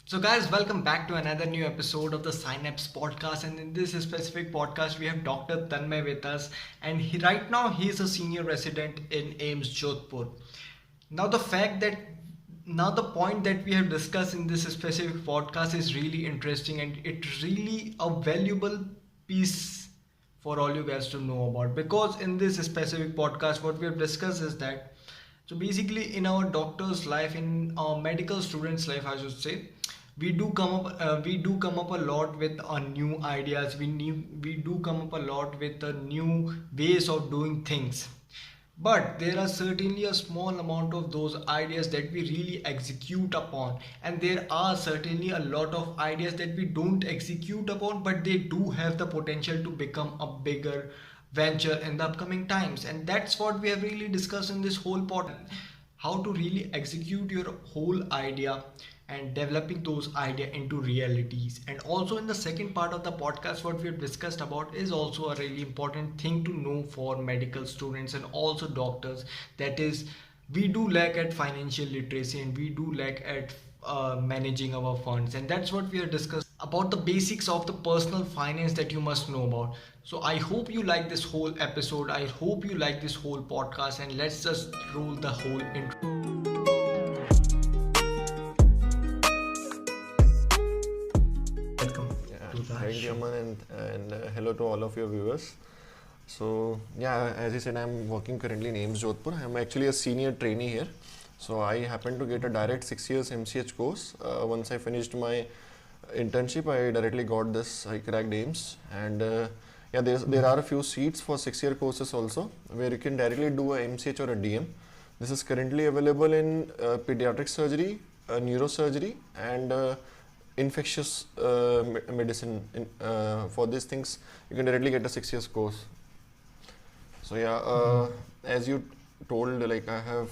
So, guys, welcome back to another new episode of the Synapse podcast. And in this specific podcast, we have Dr. Tanmay with us, and right now he is a senior resident in AIMS Jodhpur. Now, the point that we have discussed in this specific podcast is really interesting, and it's really a valuable piece for all you guys to know about. Because in this specific podcast, what we have discussed is that so basically, in our doctor's life, in our medical student's life, I should say, we do come up a lot with new ideas. We do come up a lot with new ways of doing things. But there are certainly a small amount of those ideas that we really execute upon, and there are certainly a lot of ideas that we don't execute upon, but they do have the potential to become a bigger venture in the upcoming times. And that's what we have really discussed in this whole pod, how to really execute your whole idea and developing those idea into realities. And also in the second part of the podcast, what we have discussed about is also a really important thing to know for medical students and also doctors, that is, we do lack at financial literacy, and we do lack at managing our funds. And that's what we are discussing about, the basics of the personal finance that you must know about. So I hope you like this whole episode, I hope you like this whole podcast, and let's just roll the whole intro. Welcome Yeah, to the thank you, show. Aman, and hello to all of your viewers. So, yeah, as you said, I'm working currently in AIMS Jodhpur. I'm actually a senior trainee here. So, I happened to get a direct 6 years MCH course. Once I finished my internship, I directly got this. I cracked AIMS, and yeah, there are a few seats for 6-year courses also, where you can directly do a MCH or a DM. This is currently available in pediatric surgery, neurosurgery, and infectious medicine. For these things, you can directly get a 6 years course. So yeah, as you told, like I have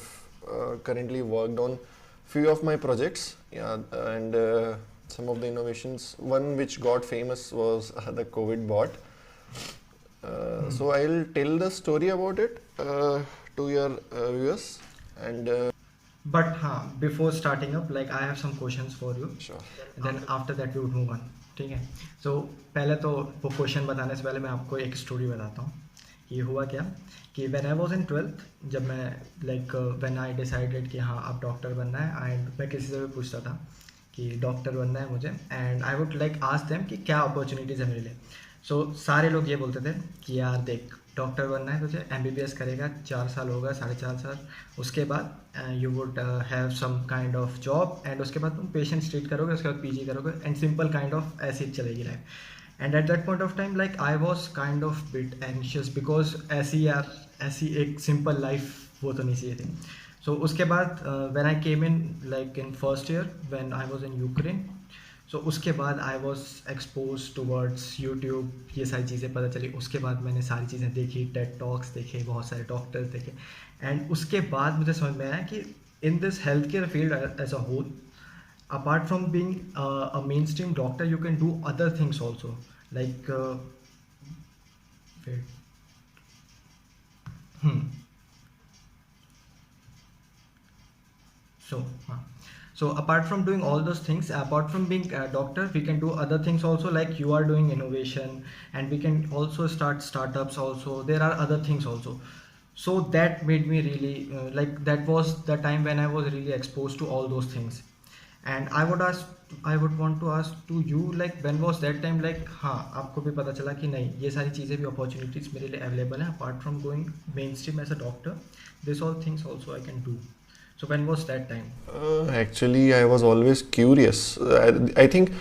currently worked on few of my projects, yeah, and some of the innovations. One which got famous was the COVID bot. So I'll tell the story about it to your viewers, and But before starting up, like I have some questions for you. sure. Then after that we would move on. ठीक है. So पहले तो वो question बताने से पहले मैं आपको एक स्टोरी बताता हूँ. ये हुआ क्या कि when I was in 12th, जब मैं like when I decided कि हाँ अब डॉक्टर बनना है, and मैं किसी से भी पूछता था कि डॉक्टर बनना है मुझे, and I would like ask them कि क्या अपॉर्चुनिटीज़ है मेरे लिए. सो सारे लोग ये बोलते थे कि यार देख, डॉक्टर बनना है तुझे, MBBS करेगा, 4 साल होगा, 4.5 साल, उसके बाद you would have some kind of job, and उसके बाद तुम पेशेंट्स ट्रीट करोगे, उसके बाद PG करोगे, एंड सिंपल काइंड ऑफ ऐसी चलेगी life. And at that point of time like I was kind of bit anxious, because ऐसी एक सिंपल लाइफ वो तो नहीं चाहिए थी. सो उसके बाद when I came in like in first year when I was in Ukraine, so उसके बाद I was expose towards YouTube, ये सारी चीज़ें पता चली. उसके बाद मैंने सारी चीज़ें देखी, टेड टॉक्स देखे, बहुत सारे डॉक्टर्स देखे, एंड उसके बाद मुझे समझ में आया कि in this health care field as a whole, apart from being a mainstream doctor, you can do other things also, like wait hmm so so apart from doing all those things, apart from being a doctor, we can do other things also, like you are doing innovation, and we can also start startups also. There are other things also. So that made me really like that was the time when I was really exposed to all those things. And I would want to ask to you, like when was that time, like हाँ आपको भी पता चला कि नहीं ये सारी चीज़ें भी opportunities मेरे लिए available हैं, apart from going mainstream as a doctor, this all things also I can do. So when was that time? Actually, I was always curious. I think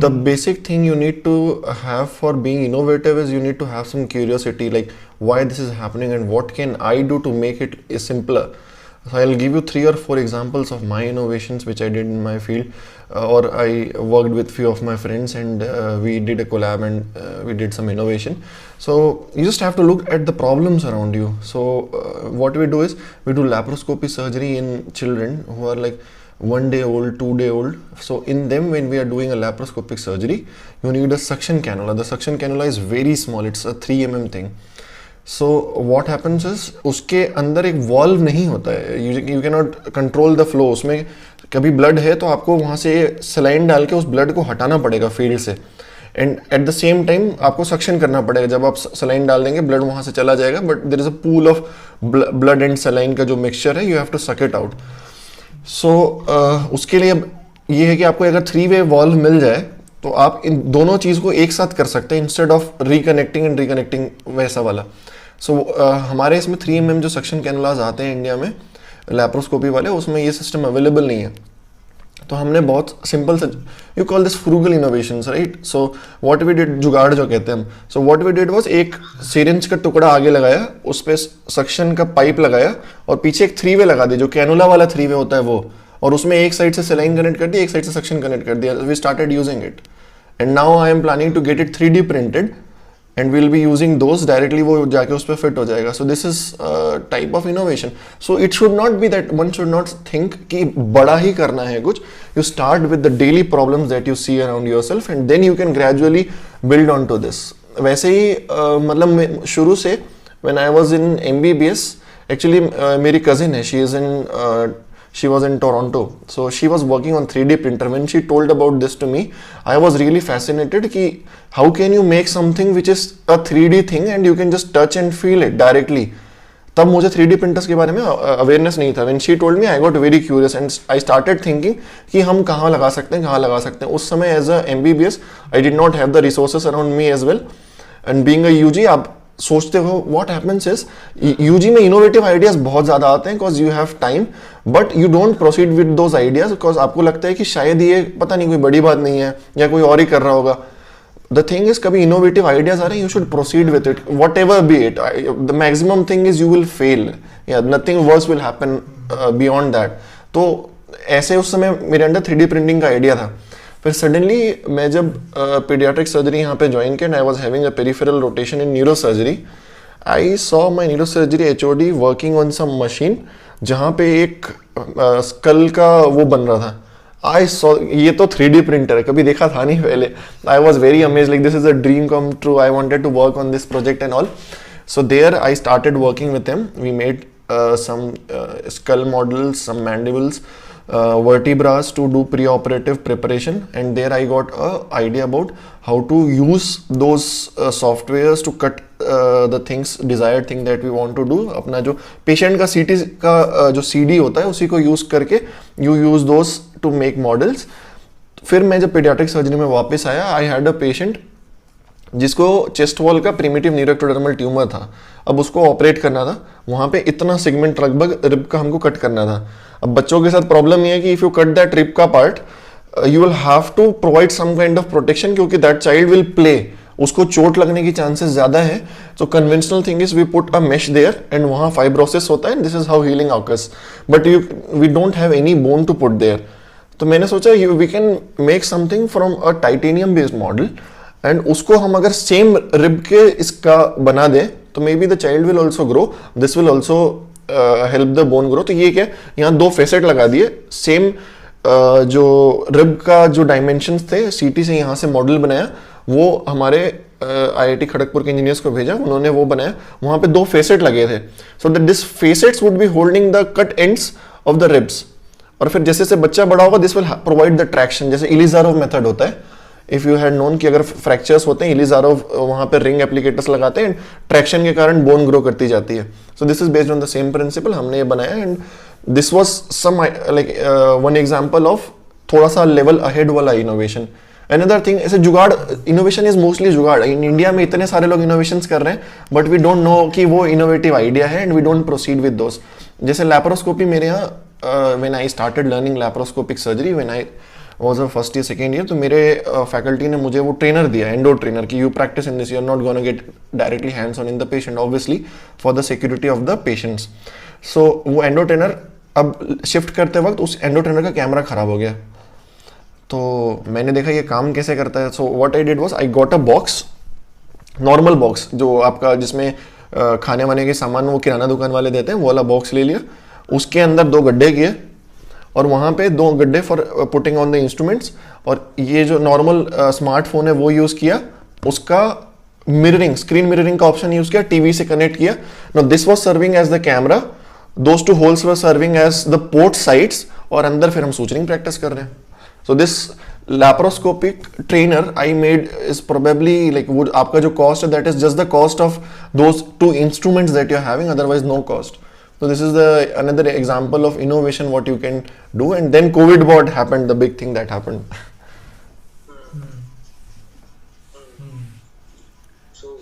the basic thing you need to have for being innovative is you need to have some curiosity, like why this is happening and what can I do to make it simpler. So I'll give you 3 or 4 examples of my innovations which I did in my field, or I worked with few of my friends, and we did a collab, and we did some innovation. So you just have to look at the problems around you. So what we do is we do laparoscopy surgery in children who are like 1 day old, 2 day old. So in them, when we are doing a laparoscopic surgery, you need a suction cannula. The suction cannula is very small. It's a 3 mm thing. So what happens is उसके अंदर एक valve नहीं होता है, you can not control the flow. उसमें कभी blood है तो आपको वहाँ से सलाइन डाल के उस ब्लड को हटाना पड़ेगा फील्ड से, and at the same time आपको सक्शन करना पड़ेगा. जब आप सलाइन डाल देंगे ब्लड वहाँ से चला जाएगा, but there is a pool of blood and saline का जो मिक्सचर है, you have to suck it out. So उसके लिए ये है कि आपको अगर 3-वे वॉल्व मिल जाए तो आप इन दोनों चीज़ को एक साथ कर सकते हैं instead of reconnecting and reconnecting वैसा वाला. सो हमारे इसमें 3 mm जो सक्शन कैनुलाज आते हैं इंडिया में लैप्रोस्कोपी वाले, उसमें ये सिस्टम अवेलेबल नहीं है. तो हमने बहुत सिंपल सा, you call this frugal innovations, right. So what we did, जुगाड़ जो कहते हैं हम, so what we did was एक सिरिंज का टुकड़ा आगे लगाया, उस पर सक्शन का पाइप लगाया और पीछे एक 3-वे लगा दिया, जो कैनुला वाला 3-वे होता है वो, और उसमें एक साइड से सेलाइन कनेक्ट कर दिया, एक साइड से सक्शन कनेक्ट कर दिया. We started using it and now I am planning to get it 3D printed and we'll be using those directly, वो जाके उस पर फिट हो जाएगा. So this is type of innovation. So it should not be that one should not think कि बड़ा ही करना है कुछ. You start with the daily problems that you see around yourself and then you can gradually build on to this. वैसे ही मतलब शुरू से when I was in MBBS, actually मेरी कजिन है, she was in Toronto, so she was working on 3D printer. When she told about this to me, I was really fascinated कि how can you make something which is a 3D thing and you can just touch and feel it directly. तब मुझे 3D printers के बारे में awareness नहीं था. When she told me, I got very curious and I started thinking कि हम कहाँ लगा सकते हैं. उस समय as a MBBS, I did not have the resources around me as well. And being a UG, आप सोचते हो what happens is UG में इनोवेटिव आइडियाज बहुत ज़्यादा आते हैं because you have time, but you don't proceed with those ideas because आपको लगता है कि शायद ये पता नहीं कोई बड़ी बात नहीं है या कोई और ही कर रहा होगा. द थिंग इज कभी इनोवेटिव आइडियाज आ रहे हैं, you should proceed with it whatever be it. The maximum thing is you will fail, या nothing worse will happen beyond that. तो ऐसे उस समय मेरे अंदर 3D प्रिंटिंग का आइडिया था. फिर सडनली मैं जब पीडियाट्रिक सर्जरी यहाँ पे ज्वाइन किया, I was having a peripheral rotation in neuro surgery. I saw my neuro surgery HOD working on some machine जहाँ पे एक स्कल का वो बन रहा था. आई सॉ ये तो 3D प्रिंटर है, कभी देखा था नहीं पहले. I was very amazed, like this is a dream come true. I wanted to work on this project and all. So there I started working with him. We made some skull models, some mandibles, vertebras to do pre-operative preparation, and there I got a idea about how to use those softwares to cut the things, desired thing that we want to do. अपना जो patient का CT का जो CD होता है उसी को use करके you use those to make models. फिर मैं जब pediatric surgery में वापस आया, I had a patient जिसको चेस्ट वॉल का प्रिमिटिव न्यूरोएक्टोडर्मल ट्यूमर था. अब उसको ऑपरेट करना था, वहाँ पे इतना सेगमेंट लगभग रिब का हमको कट करना था. अब बच्चों के साथ प्रॉब्लम ये है कि if you cut that rib का part, you will have to provide some kind of protection, क्योंकि दैट चाइल्ड विल प्ले, उसको चोट लगने की चांसेस ज्यादा है. तो conventional thing is we put a mesh there and वहाँ फाइब्रोसिस होता है. This is how healing occurs, but we don't have any bone to put there. तो मैंने सोचा we can make something from a titanium based model and उसको हम अगर same rib के इसका बना दें तो may be the child will also grow, this will also help the bone grow. तो ये क्या, यहाँ 2 फेसेट लगा दिए, सेम जो रिब का जो डायमेंशंस थे CT से यहाँ से मॉडल बनाया, वो हमारे IIT खड़गपुर के इंजीनियर्स को भेजा, उन्होंने वो बनाया. वहाँ पे 2 फेसेट लगे थे, सो that this facets would be holding the cut ends of the ribs. और फिर जैसे जैसे बच्चा बड़ा होगा, this will provide the traction, जैसे इलिजारोव मेथड होता है. इफ यू हैड नोन कि अगर फ्रैक्चर्स होते हैं, इलिजारोव वहाँ पे रिंग एप्लीकेटर्स लगाते हैं, ट्रैक्शन के कारण बोन ग्रो करती जाती है. So this is based on the same principle. हमने ये बनाया and this was some like one example of थोड़ा सा लेवल अहेड वाला इनोवेशन. अनदर थिंग, ऐसे जुगाड़, इनोवेशन इज मोस्टली जुगाड़. इन इंडिया में इतने सारे लोग इनोवेशंस कर रहे हैं, बट वी डोंट नो कि वो इनोवेटिव आइडिया है and we don't proceed with those. जैसे लैप्रोस्कोपी मेरे यहाँ, when I started learning laparoscopic surgery, when I was a first year second year, तो मेरे फैकल्टी ने मुझे वो ट्रेनर दिया, एंडो ट्रेनर, कि you practice in this, you are not gonna get directly hands on in the patient, obviously for the security of the patients. So वो endo trainer अब shift करते वक्त उस एंडो ट्रेनर का camera खराब हो गया. तो मैंने देखा ये काम कैसे करता है. So what I did was I got a box, normal box जो आपका जिसमें खाने वाने के सामान वो किराना दुकान वाले देते हैं, वो वाला बॉक्स ले लिया. उसके अंदर 2 गड्ढे किए और वहाँ पे 2 गड्ढे for putting on the instruments, और ये जो नॉर्मल स्मार्टफोन है वो यूज़ किया. उसका मिररिंग, स्क्रीन मिररिंग का ऑप्शन यूज़ किया, टीवी से कनेक्ट किया. Now this was serving as the camera, those 2 holes were serving as the port sides और अंदर फिर हम सूचरिंग प्रैक्टिस कर रहे हैं. So this laparoscopic trainer I made is probably like would आपका जो cost है that is just the cost of those two instruments that you're having, otherwise no cost. So this is the another example of innovation what you can do. And then COVID bot happened, the big thing that happened.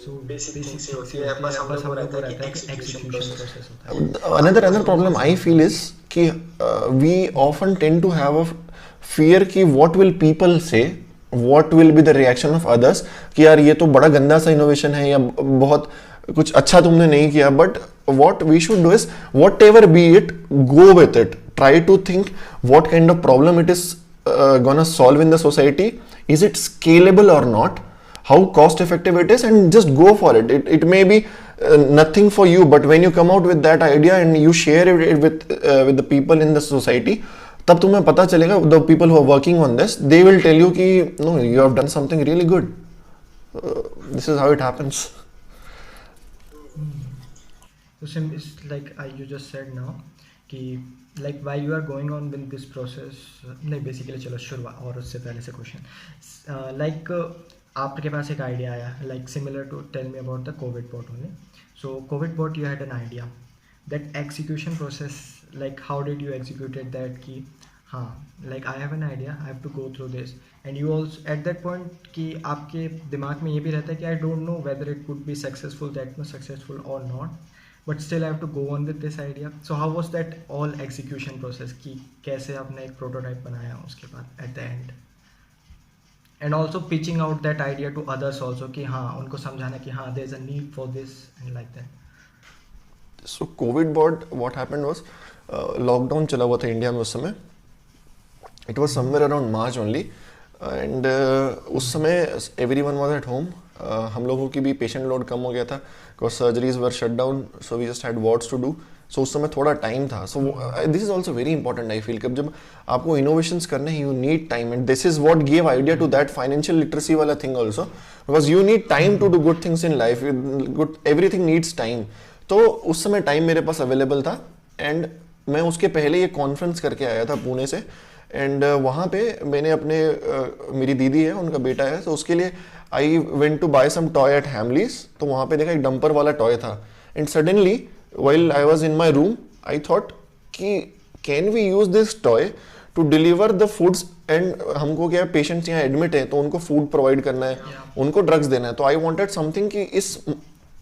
So basic things ये होती है, बस हम लोग को रहता है कि execution process होता है. Another problem I feel is कि we often tend to have a fear कि what will people say, what will be the reaction of others कि यार ये तो बड़ा गंदा सा innovation है या बहुत कुछ अच्छा तुमने नहीं किया. But what we should do is whatever be it, go with it. Try to think what kind of problem it is gonna solve in the society. Is it scalable or not? How cost effective it is, and just go for it. It may be nothing for you, but when you come out with that idea and you share it with the people in the society, तब तुम्हें पता चलेगा, the people who are working on this, they will tell you कि no, you have done something really good. This is how it happens. So Sim, it's like you just said now कि like while you are going on with this process, नहीं basically चलो शुरुआत और उससे पहले से question like आपके पास एक आइडिया आया like similar to tell me about the COVID bot only. So COVID bot you had an idea, that execution process, like how did you executed that कि हाँ like I have an idea, I have to go through this, and you also at that point कि आपके दिमाग में ये भी रहता है कि I don't know whether it would be successful, that much successful or not, but still I have to go on with this idea. So how was that all execution process कि कैसे आपने एक prototype बनाया उसके बाद at the end, and also pitching out that idea to others also कि हाँ उनको समझाना कि हाँ there is a need for this and like that. So COVID bot, what happened was lockdown चला हुआ था इंडिया में उस समय. It was somewhere around March only, and उस समय एवरीवन वाज एट होम. हम लोगों की भी पेशेंट लोड कम हो गया था because surgeries were shut down, so we just had wards to do. So उस समय थोड़ा टाइम था. So this is also very important I feel. जब आपको इनोवेशंस करने हैं, you need time, and this is what give idea to that financial literacy वाला thing also, because you need time to do good things in life. Good everything needs time. तो उस समय time मेरे पास available था, and मैं उसके पहले ये कॉन्फ्रेंस करके आया था पुणे से. एंड वहाँ पे मैंने अपने मेरी दीदी है, उनका बेटा है, तो उसके लिए I went to buy some toy at Hamleys. तो वहाँ पे देखा एक डंपर वाला टॉय था, and suddenly while I was in my room I thought कि can we use this toy to deliver the foods. And हमको क्या, पेशेंट्स यहाँ एडमिट है तो उनको फूड प्रोवाइड करना है, उनको ड्रग्स देना है. तो आई वॉन्टेड समथिंग कि इस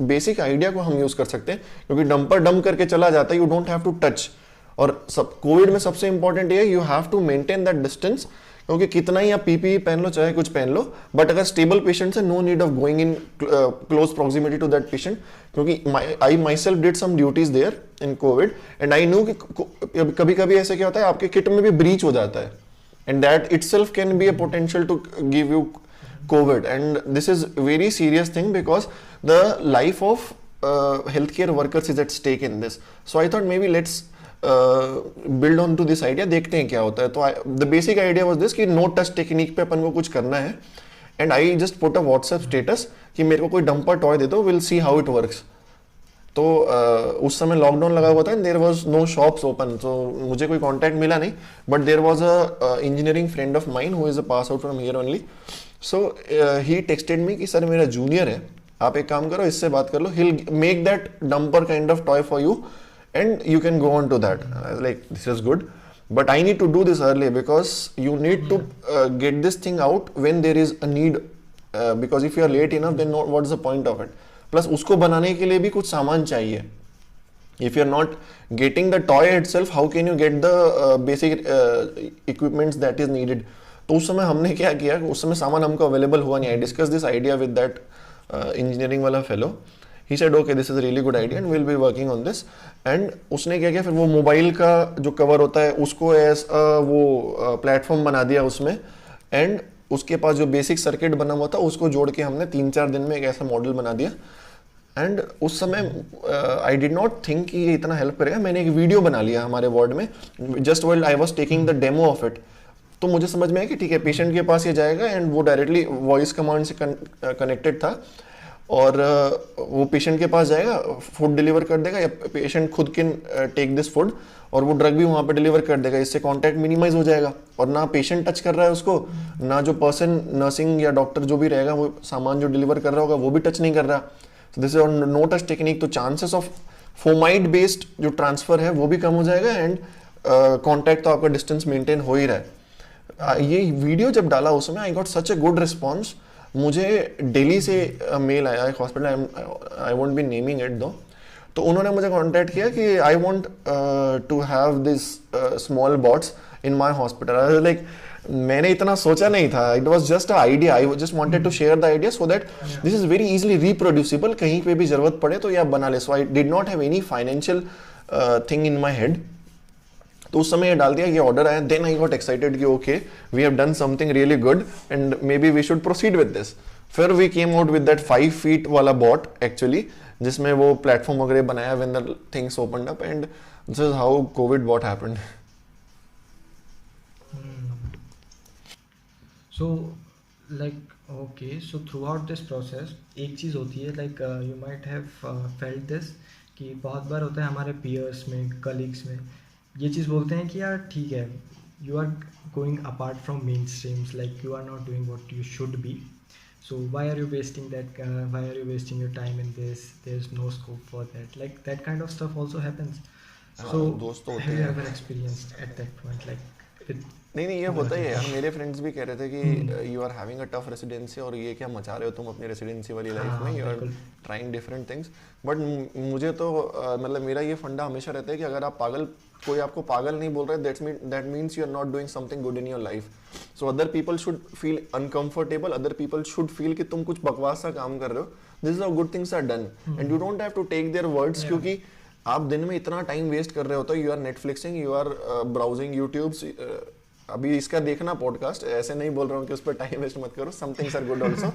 बेसिक आइडिया को हम यूज कर सकते हैं, क्योंकि डंपर डंप करके चला जाता है, you don't have to touch. और सब कोविड में सबसे इंपॉर्टेंट ये है, you have to maintain that distance, क्योंकि कितना ही आप पीपीई पहन लो, चाहे कुछ पहन लो, बट अगर स्टेबल पेशेंट है, no need of going in close proximity to that patient. क्योंकि I myself did some duties there in Covid, and I know कि कभी कभी ऐसे क्या होता है, आपके किट में भी ब्रीच हो जाता है, and that itself can be a potential to give you COVID. And this is very serious thing because the life of healthcare workers is at stake in this. So I thought maybe let's build on to this idea, देखते हैं क्या होता है. तो the basic idea was this कि no touch technique पे अपन को कुछ करना है, and I just put a WhatsApp status कि मेरे को कोई डंपर टॉय दे दो, we'll see how it works. तो उस समय लॉकडाउन लगा हुआ था, and there was no shops open, तो मुझे कोई कांटेक्ट मिला नहीं, but there was a engineering friend of mine who is a pass out from here only. So he texted me कि सर मेरा जूनियर है, आप एक काम करो, इससे बात कर लो, he will make that dumper kind of toy for you and you can go on to that. Like this is good, but I need to do this early because you need to get this thing out when there is a need, because if you are late enough then what's the point of it. Plus उसको बनाने के लिए भी कुछ सामान चाहिए. If you are not getting the toy itself, how can you get the basic equipments that is needed. तो उस समय हमने क्या किया, उस समय सामान हमको अवेलेबल हुआ नहीं. I discussed this idea with that engineering वाला fellow. He said okay, this is a really good idea and we'll be working on this. And उसने क्या किया, फिर वो मोबाइल का जो कवर होता है उसको एज वो प्लेटफॉर्म बना दिया उसमें, एंड उसके पास जो बेसिक सर्किट बना हुआ था उसको जोड़ के हमने 3-4 दिन में एक ऐसा मॉडल बना दिया. एंड उस समय आई डिड नॉट थिंक कि ये इतना हेल्प करेगा. मैंने एक वीडियो बना लिया हमारे वार्ड में, just while I was taking the demo of it. तो मुझे समझ में आया कि ठीक है, पेशेंट के पास ये जाएगा एंड वो डायरेक्टली वॉइस कमांड से कनेक्टेड था. और वो पेशेंट के पास जाएगा, फूड डिलीवर कर देगा, या पेशेंट खुद कैन टेक दिस फूड और वो ड्रग भी वहाँ पे डिलीवर कर देगा. इससे कांटेक्ट मिनिमाइज हो जाएगा और ना पेशेंट टच कर रहा है उसको, ना जो पर्सन नर्सिंग या डॉक्टर जो भी रहेगा वो सामान जो डिलीवर कर रहा होगा वो भी टच नहीं कर रहा. So this is no touch technique. तो चांसेस ऑफ फोमाइड बेस्ड जो ट्रांसफर है वो भी कम हो जाएगा एंड कांटेक्ट तो आपका डिस्टेंस मेंटेन हो ही रहा है. ये वीडियो जब डाला उस समय I got such a good response. मुझे दिल्ली से मेल आया एक hospital, I won't be naming it though, तो उन्होंने मुझे कांटेक्ट किया कि I want to have this small bots in my hospital. I was like, मैंने इतना सोचा नहीं था, it was just a idea, I just wanted to share the idea so that this is very easily reproducible, कहीं पे भी जरूरत पड़े तो ये आप बना ले. So I did not have any financial thing in my head. तो उस समय ये डाल दिया, ये ऑर्डर आया, देन आई गॉट एक्साइटेड कि okay we have done something really good and maybe we should proceed with this. फिर we came out with that 5 feet वाला बॉट एक्चुअली, जिसमें वो प्लेटफॉर्म वगैरह बनाया when the things opened up and this is how Covid bot happened. So like okay, so throughout this process एक चीज़ होती है like you might have felt this कि बहुत बार होता है हमारे peers में, colleagues में ये चीज़ बोलते हैं कि यार ठीक है, you are going apart from mainstreams, like you are not doing what you should be, so why are you wasting that why are you wasting your time in this, there's no scope for that, like that kind of stuff also happens. So have you ever experienced at that point like with नहीं ये होता ही है यार. मेरे friends भी कह रहे थे कि you are having a tough residency और ये क्या मचा रहे हो तुम अपनी रेसिडेंसी वाली लाइफ में, you are trying different things. But मुझे तो मतलब मेरा ये फंडा हमेशा रहता है कि अगर आप पागल, कोई आपको पागल नहीं बोल रहा है, that means you are not doing something good in your life. So other people should feel uncomfortable, other people should feel कि तुम कुछ बकवास सा काम कर रहे हो. This is how good things are done and you don't have to take their words, क्योंकि आप दिन में इतना टाइम वेस्ट कर रहे हो, तो you are netflixing, you are browsing YouTubes. अभी इसका देखना पॉडकास्ट, ऐसे नहीं बोल रहा हूँ कि उस पर टाइम वेस्ट मत करो, some things are good also.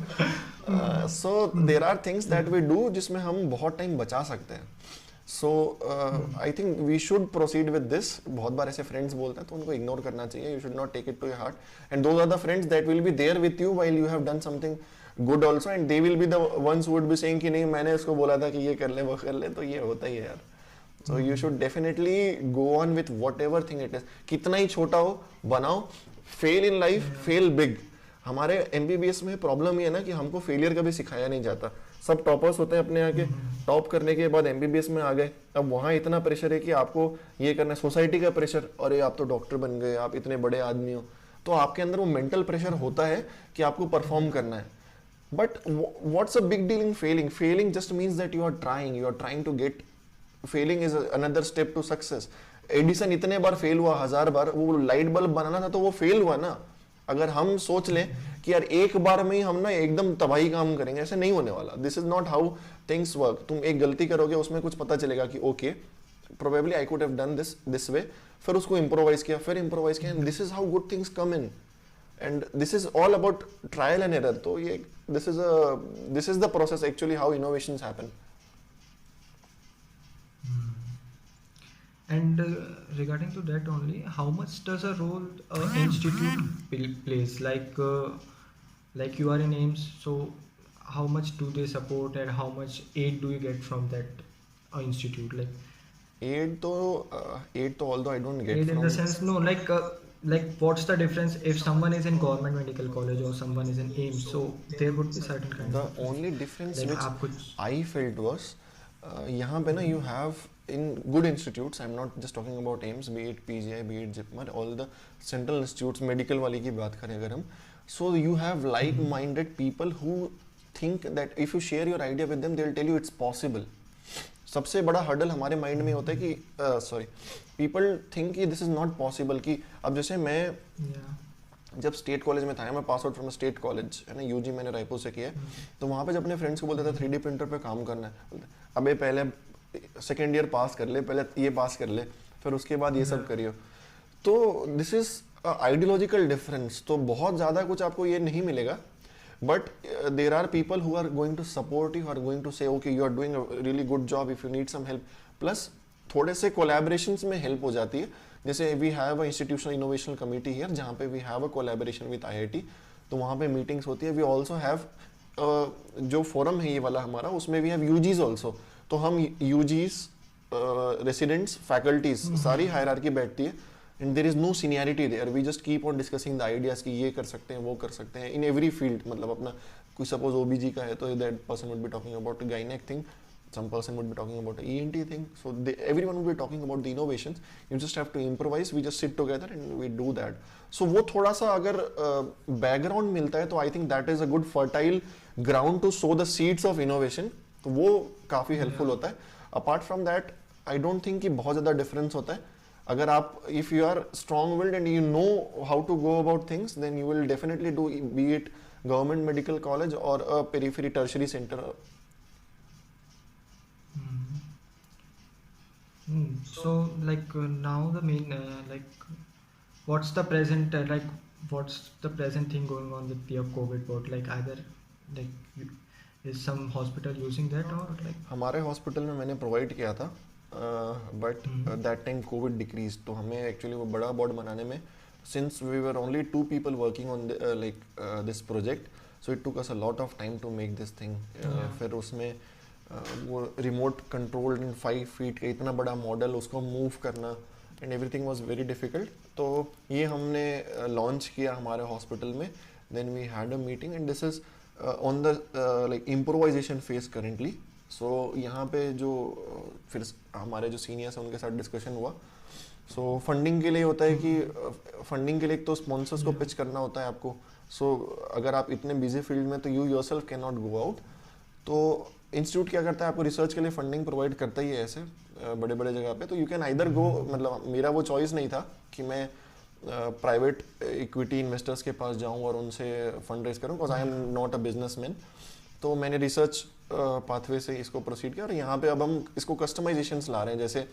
So there are things that we do जिसमें हम बहुत टाइम बचा सकते हैं. So I think we should proceed with this. बहुत बार ऐसे फ्रेंड्स बोलते हैं तो उनको इग्नोर करना चाहिए, you should not take it to your heart, and those are the friends that will be there with you while you have done something good also, and they will be the ones would be saying कि नहीं मैंने इसको बोला था कि ये कर ले वो कर ले. तो ये होता ही है यार. So you should definitely go on with whatever thing it is. कितना ही छोटा हो बनाओ. Fail in life, fail big. हमारे MBBS में प्रॉब्लम ये है ना कि हमको फेलियर कभी सिखाया नहीं जाता. सब टॉपर्स होते हैं अपने आगे, टॉप करने के बाद MBBS में आ गए, अब वहाँ इतना प्रेशर है कि आपको ये करना है, सोसाइटी का प्रेशर, अरे आप तो डॉक्टर बन गए, आप इतने बड़े आदमी हो, तो आपके अंदर वो मेंटल प्रेशर होता है कि आपको परफॉर्म करना है. But what's a big deal in failing? Failing just means that you are trying to get. Failing is another step to success. Edison इतने बार फेल हुआ, 1000 बार, वो लाइट बल्ब बनाना था तो वो फेल हुआ ना. अगर हम सोच लें कि यार एक बार में ही हम ना एकदम तबाही काम करेंगे, ऐसे नहीं होने वाला. This is not how things work. तुम एक गलती करोगे, उसमें कुछ पता चलेगा कि okay probably I could have done this way, फिर उसको इम्प्रोवाइज किया, and this is how good things come in, and this is all about trial and error. तो ये this is the process actually how innovations happen. And regarding to that only, how much does a role institute plays? Like you are in AIIMS, so how much do they support and how much aid do you get from that institute? Like aid to although I don't get aid in the sense, no, like what's the difference if someone is in government medical college or someone is in AIIMS? So there would be certain kind the of only difference like which I felt was यहाँ पे ना you have in good institutes, I'm not just talking about AIIMS, be it PGI, be it JIPMER, all the central institutes, medical वाली की बात करें अगर हम, so you have like-minded people who think that if you share your idea with them, they'll tell you it's possible. सबसे बड़ा hurdle हमारे mind में होता है कि people think कि this is not possible. कि अब जैसे मैं जब स्टेट कॉलेज में था, मैं पास आउट फ्रॉम स्टेट कॉलेज है ना, यूजी मैंने रायपुर से किया, तो वहाँ पे जब अपने फ्रेंड्स को बोलते थे 3D प्रिंटर पे काम करना है, अबे पहले सेकेंड ईयर पास कर ले, पहले ये पास कर ले, फिर उसके बाद ये सब करियो. तो दिस इज आइडियोलॉजिकल डिफरेंस. तो बहुत ज़्यादा कुछ आपको ये नहीं मिलेगा, but there are people who are going to support you, are going to say okay you are doing a really good job if you need some help. Plus थोड़े से कोलैबोरेशंस में हेल्प हो जाती है. जैसे we have a institutional innovation committee here, जहाँ पे we have a collaboration with IIT, तो वहाँ पे मीटिंग्स होती है. वी ऑल्सो हैव जो फोरम है ये वाला हमारा, उसमें वी हैव यूजीज ऑल्सो, तो हम यूजीज, रेसिडेंट्स, फैकल्टीज, सारी हायरार्की बैठती है and there is no seniority there, we just keep on discussing the ideas कि ये कर सकते हैं, वो कर सकते हैं इन एवरी फील्ड. मतलब अपना कोई सपोज ओबीजी का है तो that person would be talking about gynaec thing, some person would be talking about an ENT thing, so everyone would be talking about the innovations. You just have to improvise, we just sit together and we do that. So वो थोड़ा सा अगर background मिलता है तो I think that is a good fertile ground to sow the seeds of innovation, तो वो काफ़ी helpful होता है. Apart from that, I don't think कि बहुत ज़्यादा difference होता है. अगर आप if you are strong willed and you know how to go about things, then you will definitely do, be it government medical college or a periphery tertiary center. So like now the main what's the present what's the present thing going on with your COVID board? Like either is some hospital using that or like? हमारे hospital में मैंने provide किया था but that time COVID decrease, तो हमें actually वो बड़ा board बनाने में, since we were only 2 people working on this project, so it took us a lot of time to make this thing. फिर उसमें वो रिमोट कंट्रोल्ड इन 5 feet का इतना बड़ा मॉडल, उसको मूव करना and everything was very difficult. तो ये हमने लॉन्च किया हमारे हॉस्पिटल में. Then we had a meeting and this is on the like improvisation phase currently. So यहाँ पे जो फिर हमारे जो सीनियर्स हैं उनके साथ डिस्कशन हुआ. सो फंडिंग के लिए होता है कि फंडिंग के लिए तो स्पॉन्सर्स को पिच करना होता है आपको. सो अगर आप इतने बिजी फील्ड में, तो you yourself can not go out. तो इंस्टीट्यूट क्या करता है, आपको रिसर्च के लिए फंडिंग प्रोवाइड करता ही है ऐसे बड़े बड़े जगह पे. तो यू कैन आइदर गो, मतलब मेरा वो चॉइस नहीं था कि मैं प्राइवेट इक्विटी इन्वेस्टर्स के पास जाऊं और उनसे फंड रेज करूं, because I am not a businessman. तो मैंने रिसर्च पाथवे से इसको प्रोसीड किया और यहाँ पे अब हम इसको कस्टमाइजेशंस ला रहे हैं. जैसे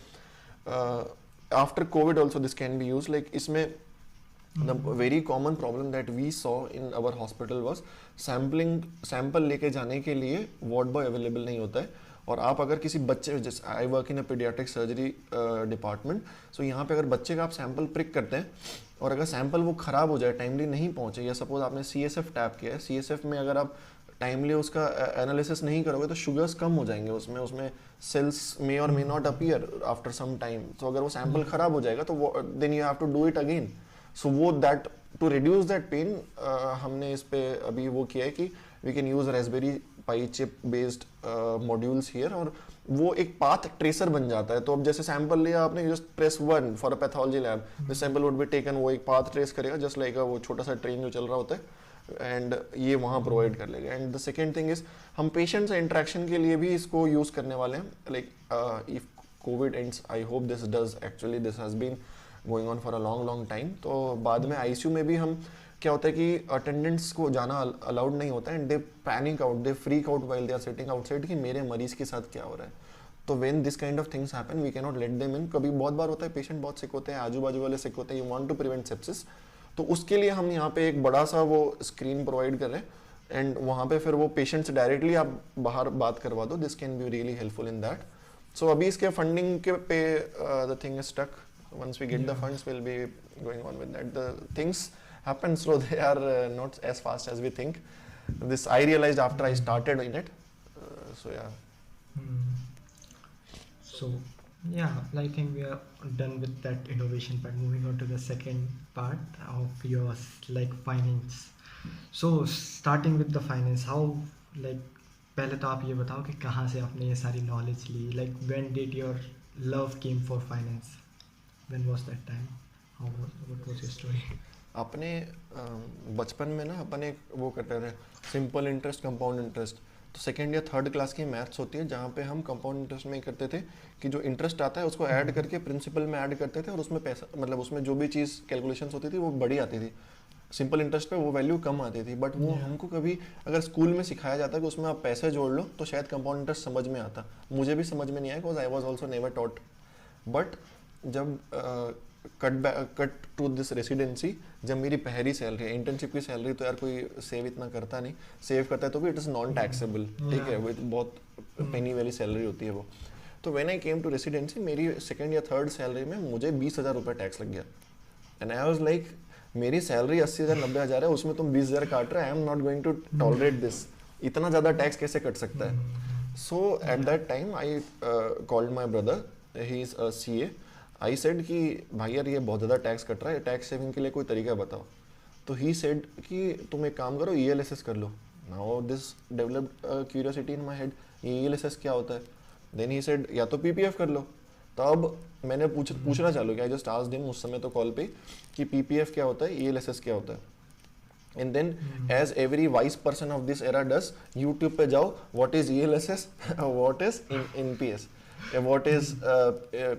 after Covid also this can B use, like इसमें the very common problem that we saw in our hospital was sample लेके जाने के लिए वार्ड बॉय अवेलेबल नहीं होता है. और आप अगर किसी बच्चे, जैसे I work in a paediatric surgery department, so यहाँ पे अगर बच्चे का आप सैंपल प्रिक करते हैं और अगर सैंपल वो ख़राब हो जाए, टाइमली नहीं पहुँचे, या सपोज आपने CSF टैप किया है, CSF में अगर आप टाइमली उसका एनालिसिस नहीं करोगे तो शुगर्स कम हो जाएंगे उसमें सेल्स मे और may not appear after some time. तो अगर वो सैंपल ख़राब हो जाएगा तो then you have to do it again. So वो that to reduce that pain हमने इस पे अभी वो किया है कि we can use raspberry pi chip based modules here, और वो एक पाथ ट्रेसर बन जाता है. तो अब जैसे सैंपल लिया आपने, just press 1 for a pathology lab, this sample would be taken, वो एक पाथ ट्रेस करेगा जस्ट लाइक वो छोटा सा ट्रेन जो चल रहा होता है, एंड ये वहाँ प्रोवाइड कर लेगा. And the second thing is हम पेशेंट से इंटरेक्शन के लिए भी इसको यूज करने वाले हैं. Like if COVID ends, I hope this does, actually this has been going on for a long time. तो बाद में ICU में भी हम, क्या होता है कि अटेंडेंट्स को जाना अलाउड नहीं होता है, and they panic out, they freak out while they are sitting outside कि मेरे मरीज के साथ क्या हो रहा है. तो when this kind of things happen, we can not let them in. कभी बहुत बार होता है पेशेंट बहुत सिक होते हैं, आजू बाजू वाले सिक होते हैं, you want to prevent sepsis, तो उसके लिए हम यहाँ पे एक बड़ा सा वो स्क्रीन प्रोवाइड कर रहे हैं, एंड वहाँ पे फिर वो पेशेंट से डायरेक्टली आप बाहर बात करवा दो. This can be really helpful in that. So अभी इसके फंडिंग के पे the thing is stuck. Once we get the funds, we'll be going on with that. The things happen slow, they are not as fast as we think. This I realized after I started in it. So yeah. So yeah, I think we are done with that innovation part. Moving on to the second part of yours, like finance. So starting with the finance, how, like पहले तो आप ये बताओ कि कहाँ से आपने ये सारी knowledge Lee, like when did your love came for finance? When was that time? What was your story? अपने बचपन में ना अपन एक वो करते थे, सिंपल इंटरेस्ट, कंपाउंड इंटरेस्ट. तो सेकेंड या थर्ड क्लास की मैथ्स होती है जहाँ पे हम कंपाउंड इंटरेस्ट में करते थे कि जो इंटरेस्ट आता है उसको ऐड करके प्रिंसिपल में ऐड करते थे, और उसमें पैसा, मतलब उसमें जो भी चीज़ कैलकुलेशंस होती थी वो बड़ी आती थी. सिंपल इंटरेस्ट पे वो वैल्यू कम आती थी, बट वो हमको कभी अगर स्कूल में सिखाया जाता कि उसमें आप पैसे जोड़ लो तो शायद कंपाउंड इंटरेस्ट समझ में आता. मुझे भी समझ में नहीं आया, because I was also never taught. But जब कट टू दिस रेसिडेंसी, जब मेरी पहली सैलरी है, इंटर्नशिप की सैलरी तो यार कोई सेव इतना करता नहीं, सेव करता है तो भी इट इज़ नॉन टैक्सेबल, ठीक है, वो बहुत पेनी वाली सैलरी होती है वो. तो when I came to residency, मेरी सेकंड या थर्ड सैलरी में मुझे 20,000 रुपये टैक्स लग गया. एंड आई वाज लाइक, मेरी सैलरी 80,000 90,000 है, उसमें तुम 20,000 काट रहे, I am not going to tolerate this. इतना ज़्यादा टैक्स कैसे कट सकता है. So at that time I called my brother, he is a CA. I said कि भाई यार ये बहुत ज़्यादा टैक्स कट रहा है, टैक्स सेविंग के लिए कोई तरीका बताओ. तो ही सेड कि तुम एक काम करो, ELSS कर लो. Now this developed curiosity in my head, ELSS क्या होता है. देन ही सेड या तो PPF कर लो. तो अब मैंने पूछना चालू किया. आई जस्ट आस्क्ड हिम उस समय तो कॉल पे कि PPF क्या होता है, ELSS क्या होता है. And then as every wise person of this era does, YouTube पे जाओ, what is ELSS, what is NPS, what is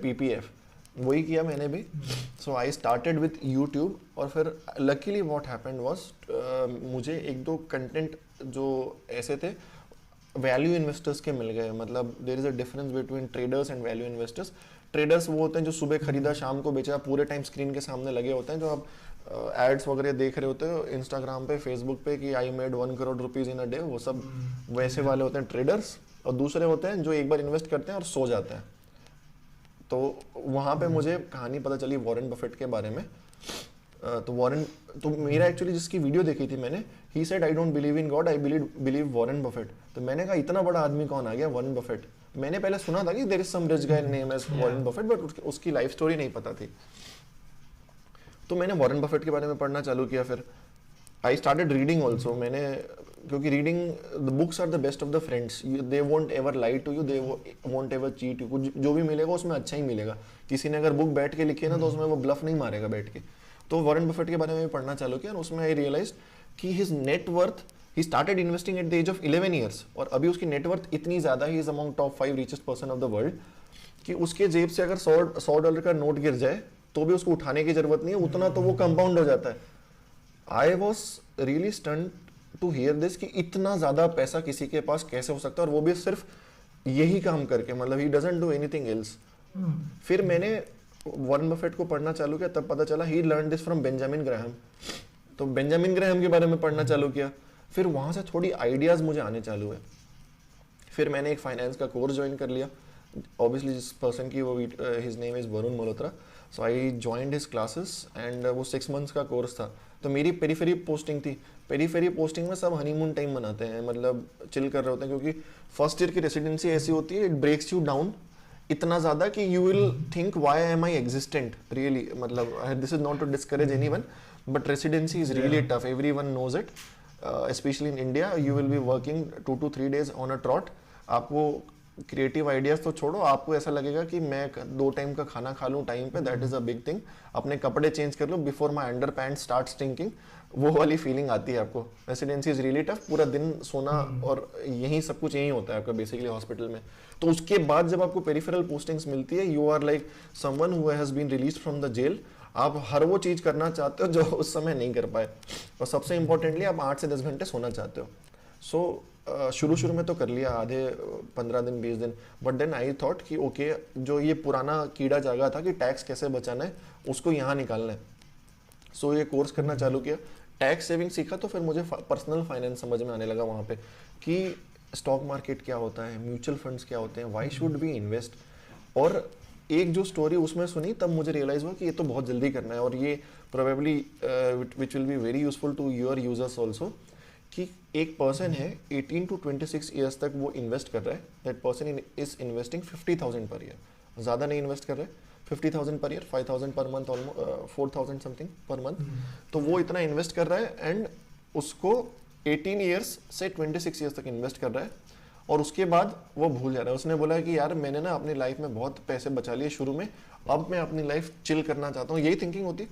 PPF. वही किया मैंने भी. So I started with YouTube. और फिर लकीली व्हाट हैपेंड वाज, मुझे एक दो कंटेंट जो ऐसे थे वैल्यू इन्वेस्टर्स के मिल गए. मतलब there is a difference between traders and value investors. Traders वो होते हैं जो सुबह खरीदा शाम को बेचा, पूरे टाइम स्क्रीन के सामने लगे होते हैं, जो आप एड्स वगैरह देख रहे होते हो इंस्टाग्राम पे, फेसबुक पे कि I made 1 crore rupees in a day, वो सब वैसे वाले होते हैं ट्रेडर्स. और दूसरे होते हैं जो एक बार इन्वेस्ट करते हैं और सो जाते हैं. तो वहाँ पे मुझे कहानी पता चली वॉरेन बफेट के बारे में. तो मेरा एक्चुअली जिसकी वीडियो देखी थी मैंने, he said I don't believe in God, I believe Warren Buffett. तो मैंने कहा इतना बड़ा आदमी कौन आ गया, वॉरेन बफेट. मैंने पहले सुना था कि there is some rich guy name as Warren Buffett, but उसकी लाइफ स्टोरी नहीं पता थी. तो मैंने वॉरेन बफेट के बारे में पढ़ना चालू किया. फिर आई स्टार्टेड रीडिंग ऑल्सो. मैंने, क्योंकि reading the books are the best of the friends, they won't ever lie to you, they won't ever cheat you. कुछ जो भी मिलेगा उसमें अच्छा ही मिलेगा. किसी ने अगर बुक बैठ के लिखी है ना तो उसमें वो ब्लफ नहीं मारेगा बैठ के. तो वॉरेन बफेट के बारे में पढ़ना चालू किया और उसमें आई रियलाइज कि his net worth, he started investing at the age of 11 years. और अभी उसकी नेट वर्थ इतनी ज़्यादा, he is among top 5 richest person of the world, कि उसके जेब से अगर $100 का नोट गिर जाए तो भी उसको उठाने की जरूरत नहीं है, उतना तो वो कंपाउंड हो जाता है. I was really stunned to hear this कि इतना ज़्यादा पैसा किसी के पास कैसे हो सकता है, और वो भी सिर्फ यही काम करके. मतलब he doesn't do anything else. फिर मैंने वॉरेन बफेट को पढ़ना चालू किया, तब पता चला he learn this from Benjamin Graham. तो बेंजामिन ग्राहम के बारे में पढ़ना चालू किया. फिर वहाँ से थोड़ी आइडियाज़ मुझे आने चालू हुए. फिर मैंने एक फाइनेंस का कोर्स ज्वाइन कर लिया. ऑब्वियसली जिस पर्सन की वो, his name is Varun Malhotra. So I joined his classes and वो 6 मंथ्स का कोर्स था. तो मेरी पेरीफेरी पोस्टिंग थी. पेरीफेरी पोस्टिंग में सब हनीमून टाइम मनाते हैं, मतलब चिल कर रहे होते हैं, क्योंकि फर्स्ट ईयर की रेसिडेंसी ऐसी होती है, इट ब्रेक्स यू डाउन इतना ज़्यादा कि you will think why am I existent really. मतलब this is not to discourage anyone, but residency is really tough, everyone knows it. Specially in India you will be working 2 to 3 days on a trot. आपको creative ideas तो छोड़ो, आपको ऐसा लगेगा कि मैं 2 time का खाना खा लूँ टाइम पे, that is a big thing. अपने कपड़े चेंज कर लो before my under pant start stinking, वो वाली फीलिंग आती है आपको. Residency is really tough. पूरा दिन सोना और यही सब कुछ यही होता है आपका बेसिकली हॉस्पिटल में. तो उसके बाद जब आपको पेरिफेरल पोस्टिंग्स मिलती है, you are like someone who has been released from the jail. आप हर वो चीज़ करना चाहते हो जो उस समय नहीं कर पाए, और सबसे इंपॉर्टेंटली आप 8 से 10 घंटे सोना चाहते हो. सो शुरू में तो कर लिया आधे 15 दिन 20 दिन, बट देन आई थॉट कि ओके, जो ये पुराना कीड़ा जागा था कि टैक्स कैसे बचाना है, उसको यहाँ निकालना है. सो ये कोर्स करना चालू किया, टैक्स सेविंग सीखा. तो फिर मुझे पर्सनल फाइनेंस समझ में आने लगा वहाँ पे कि स्टॉक मार्केट क्या होता है, म्यूचुअल फंड्स क्या होते हैं, व्हाई शुड बी इन्वेस्ट. और एक जो स्टोरी उसमें सुनी, तब मुझे रियलाइज हुआ कि ये तो बहुत जल्दी करना है, और ये probably which will be very useful to your users also. कि एक पर्सन है 18 to 26 ईयर्स तक वो इन्वेस्ट कर रहा है. That person is investing 50,000 per year. ज़्यादा नहीं इन्वेस्ट कर रहे, 50,000 per year, 5,000 per month, almost 4,000 something per month. तो वो इतना इन्वेस्ट कर रहा है, एंड उसको 18 ईयर्स से 26 ईयर्स तक इन्वेस्ट कर रहा है, और उसके बाद वो भूल जा रहा है. उसने बोला कि यार मैंने ना अपनी लाइफ में बहुत पैसे बचा लिए शुरू में, अब मैं अपनी लाइफ चिल करना चाहता हूँ. यही थिंकिंग होती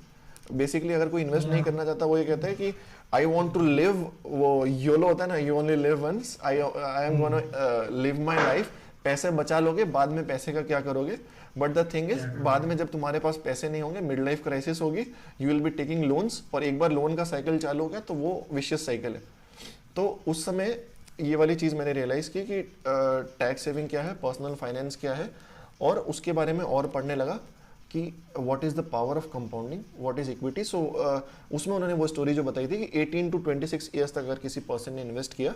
बेसिकली. अगर कोई इन्वेस्ट नहीं करना चाहता, वो ये कहता है कि आई वॉन्ट टू लिव, वो योलो होता है ना, you only live once, I am gonna live my life. पैसे बचा लोगे, बाद में पैसे का क्या करोगे. बट द थिंग इज, बाद में जब तुम्हारे पास पैसे नहीं होंगे, मिड लाइफ क्राइसिस होगी, you will be taking loans, और एक बार लोन का साइकिल चालू हो गया तो वो विशियस साइकिल है. तो उस समय ये वाली चीज़ मैंने रियलाइज़ की कि टैक्स सेविंग क्या है, पर्सनल फाइनेंस क्या है, और उसके बारे में और पढ़ने लगा कि what is the power of compounding, what is equity. So उसमें उन्होंने वो स्टोरी जो बताई थी कि 18 to 26 ईयर्स तक अगर किसी पर्सन ने इन्वेस्ट किया,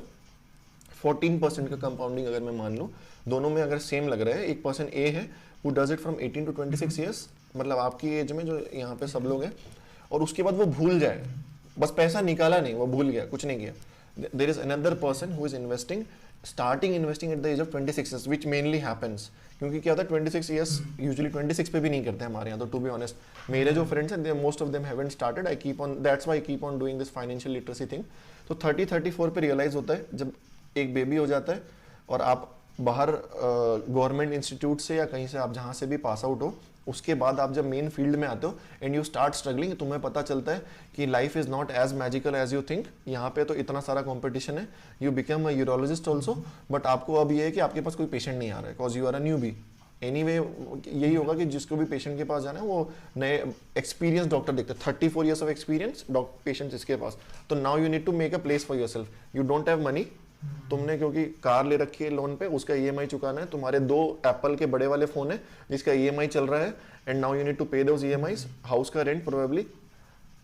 14% का कंपाउंडिंग अगर मैं मान लूँ, दोनों में अगर सेम लग रहा है, एक पर्सन ए है who does it from 18 to 26 years, मतलब आपकी एज में जो यहाँ पे सब लोग हैं, और उसके बाद वो भूल जाए बस पैसा निकाला नहीं, वो भूल गया, कुछ नहीं किया. There is another person who is investing, starting investing at the age of 26 years, which mainly happens. क्योंकि क्या होता है 26 years, usually 26 पे भी नहीं करते हमारे यहाँ तो, to be honest. मेरे जो friends हैं, most of them haven't started. I keep on, that's why I keep on doing this financial literacy thing. तो 30-34 पे realize होता है जब एक बेबी हो जाता है और आप बाहर गवर्नमेंट इंस्टीट्यूट से या कहीं से आप जहाँ से भी पास आउट हो, उसके बाद आप जब मेन फील्ड में आते हो एंड यू स्टार्ट स्ट्रगलिंग, तुम्हें पता चलता है कि life is not as magical as you think. यहाँ पे तो इतना सारा कंपटीशन है, you become a urologist also, but आपको अब ये है कि आपके पास कोई पेशेंट नहीं आ रहा है because you are a newbie. Anyway यही होगा कि जिसको भी पेशेंट के पास जाना है वो नए एक्सपीरियंस डॉक्टर देखते हैं. 34 years ऑफ एक्सपीरियंस पेशेंट इसके पास. तो now you need to make a place for yourself. You don't have money, तुमने क्योंकि कार ले रखी है लोन पे, उसका ईएमआई चुकाना है. तुम्हारे 2 एप्पल के बड़े वाले फोन है जिसका ईएमआई चल रहा है and now you need to pay those EMIs. House का रेंट प्रोबेबली,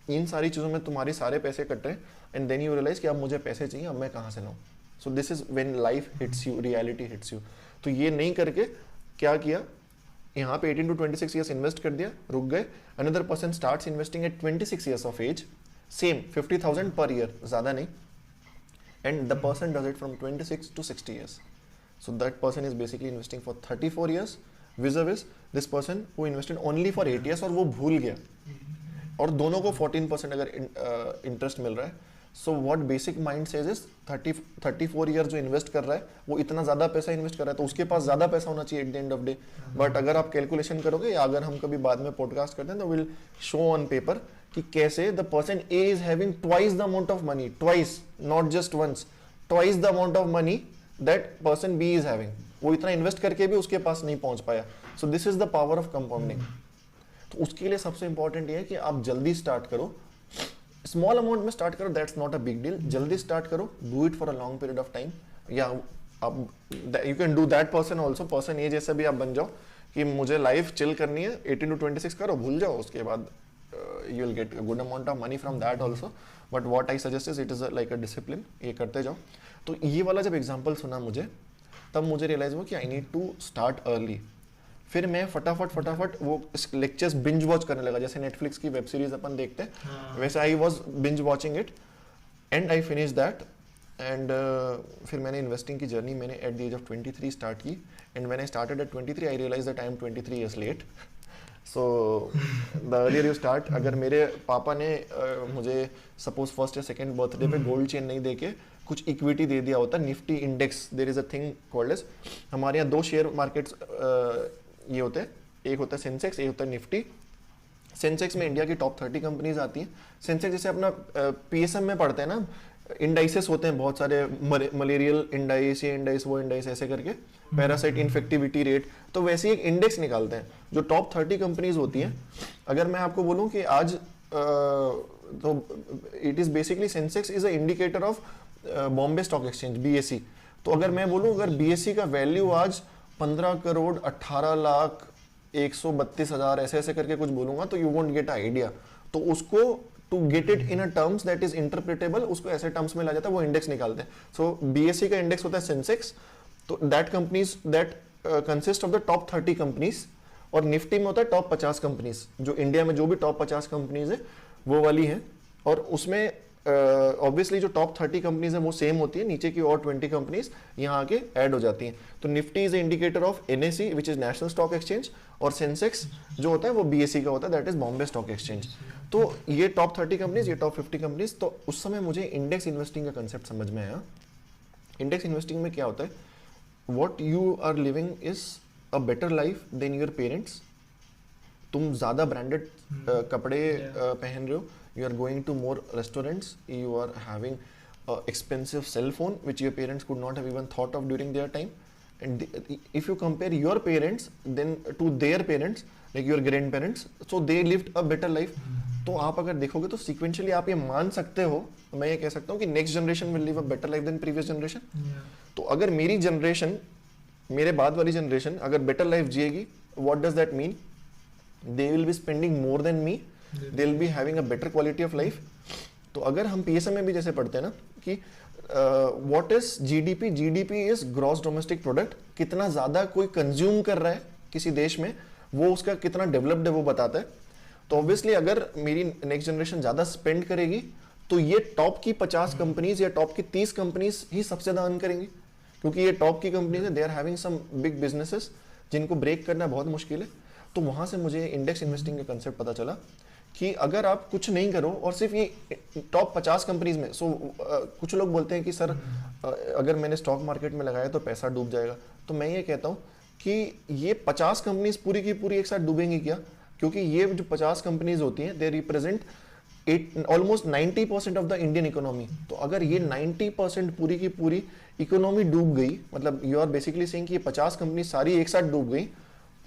इन सारी चीज़ों में तुम्हारे सारे पैसे कट रहे हैं एंड देन यू रियलाइज कि अब मुझे पैसे चाहिए, अब मैं कहाँ से लाऊं. सो this is when life hits you, reality hits you. तो ये नहीं करके क्या किया, यहाँ पे 18 to 26 years इन्वेस्ट कर दिया, रुक गए. Another person starts investing at 26 years of age, same 50,000 per year, ज़्यादा नहीं. And the person does it from 26 to 60 years. So that person is basically investing for 34 years vis-a-vis this person who invested only for 8 years और वो भूल गया. और दोनों को 14% अगर इंटरेस्ट मिल रहा है. So what basic mind says is 34 years जो इन्वेस्ट कर रहा है वो इतना ज़्यादा पैसा इन्वेस्ट कर रहा है तो उसके पास ज़्यादा पैसा होना चाहिए at the end of day. But अगर आप कैलकुलेशन करोगे या अगर हम कभी बाद में पॉडकास्ट करते हैं तो विल शो ऑन पेपर कि कैसे the person A is having twice the amount of money, twice, not just once, twice the amount of money that person B is having. वो इतना इन्वेस्ट करके भी उसके पास नहीं पहुंच पाया. सो this is the power of compounding. तो उसके लिए सबसे इंपॉर्टेंट ये है कि आप जल्दी स्टार्ट करो, स्मॉल अमाउंट में स्टार्ट करो, that's not a big deal. जल्दी स्टार्ट करो, do it for a long period of time. या आप you can do that person also, person a जैसे भी आप बन जाओ कि मुझे लाइफ चिल करनी है, 18 to 26 करो, भूल जाओ, उसके बाद you will get a good amount of money from that also. But what I suggest is it is like a discipline, ये करते जाओ. तो ये वाला जब एग्जाम्पल सुना मुझे, तब मुझे रियलाइज हुआ कि I need to start early. फिर मैं फटाफट वो लेक्चर्स बिंज वॉच करने लगा. जैसे नेटफ्लिक्स की वेब सीरीज अपन देखते हैं वैसे I was binge watching it and I finish that. And फिर मैंने इन्वेस्टिंग की जर्नी मैंने at the age of 23 start की. And when I started at 23 I realize that I am 23 years late. So the earlier you start. अगर मेरे पापा ने मुझे सपोज फर्स्ट या सेकेंड बर्थडे पे गोल्ड चेन नहीं दे के कुछ इक्विटी दे दिया होता, Nifty index, there is a thing called age, हमारे यहाँ 2 शेयर मार्केट्स ये होते हैं, एक होता है सेंसेक्स, एक होता है निफ्टी. सेंसेक्स में इंडिया की टॉप 30 कंपनीज आती हैं. सेंसेक्स जैसे अपना पीएसएम में पढ़ते हैं ना, इंडाइसेस होते हैं बहुत सारे, मलेरियल इंडाइस, ये इंडाइस, वो इंडाइस, ऐसे करके, पैरासाइट इन्फेक्टिविटी रेट, तो वैसे एक इंडेक्स निकालते हैं जो टॉप 30 कंपनीज होती हैं. अगर मैं आपको बोलूं कि आज तो it is basically Sensex is a indicator of Bombay stock exchange, BSE. तो अगर मैं बोलूं अगर बीएसई का वैल्यू आज 15 करोड़ 18 लाख 132 हजार ऐसे ऐसे करके कुछ बोलूंगा तो यू वोंट गेट आइडिया. तो उसको to get it in a terms that is interpretable, उसको ऐसे टर्म्स में ला जाता है, वो इंडेक्स निकालते हैं. सो बीएसई का इंडेक्स होता है सेंसेक्स. तो that companies that consist of the top 30 companies. और निफ्टी में होता है टॉप 50 कंपनीज, जो इंडिया में जो भी टॉप 50 कंपनीज है वो वाली हैं. और उसमें ऑब्वियसली जो टॉप 30 कंपनीज है वो सेम होती है, नीचे की और 20 कंपनीज यहाँ आके ऐड हो जाती हैं. तो Nifty is indicator of NSE which is national stock exchange, और सेंसेक्स जो होता है वो बीएसई का होता है, that is Bombay stock exchange. तो ये टॉप 30 कंपनीज, ये टॉप 50 कंपनीज. तो उस समय मुझे इंडेक्स इन्वेस्टिंग का कंसेप्ट समझ में आया. इंडेक्स इन्वेस्टिंग में क्या होता है, what you are living is a better life than your parents. तुम ज़्यादा ब्रांडेड कपड़े पहन रहे हो, you are going to more restaurants, you are having expensive cell phone which your parents could not have even thought of during their time. And if you compare your parents then to their parents, like your grandparents, so they lived a better life. तो आप अगर देखोगे तो sequentially आप ये मान सकते हो, मैं ये कह सकता हूँ कि next generation will live a better life than previous generation. तो अगर मेरी generation, मेरे बाद वाली generation अगर better life जिएगी, what does that mean? They will be spending more than me. They will be having a better quality of life. तो अगर हम पीएसएम में भी जैसे पढ़ते हैं ना कि what is GDP, GDP is gross domestic product, कितना ज्यादा कोई कंज्यूम कर रहा है किसी देश में, वो उसका कितना डेवलप्ड है वो बताता है. तो ऑब्वियसली अगर मेरी नेक्स्ट जनरेशन ज्यादा स्पेंड करेगी तो ये टॉप की 50 कंपनीज या टॉप की 30 कंपनीज ही सबसे ज्यादा अर्न करेंगी, क्योंकि ये टॉप की कंपनीज है, they are having some big businesses जिनको ब्रेक करना बहुत मुश्किल है। तो वहां से मुझे इंडेक्स इन्वेस्टिंग का कंसेप्ट पता चला कि अगर आप कुछ नहीं करो और सिर्फ ये टॉप 50 कंपनीज में, कुछ लोग बोलते हैं कि सर अगर मैंने स्टॉक मार्केट में लगाया तो पैसा डूब जाएगा, तो मैं ये कहता हूँ कि ये 50 कंपनीज पूरी की पूरी एक साथ डूबेंगी क्या, क्योंकि ये जो 50 कंपनीज होती हैं they represent almost 90% of the Indian economy. तो अगर ये 90% पूरी की पूरी इकोनॉमी डूब गई, मतलब यू आर बेसिकली सेइंग कि ये 50 कंपनी सारी एक साथ डूब गई,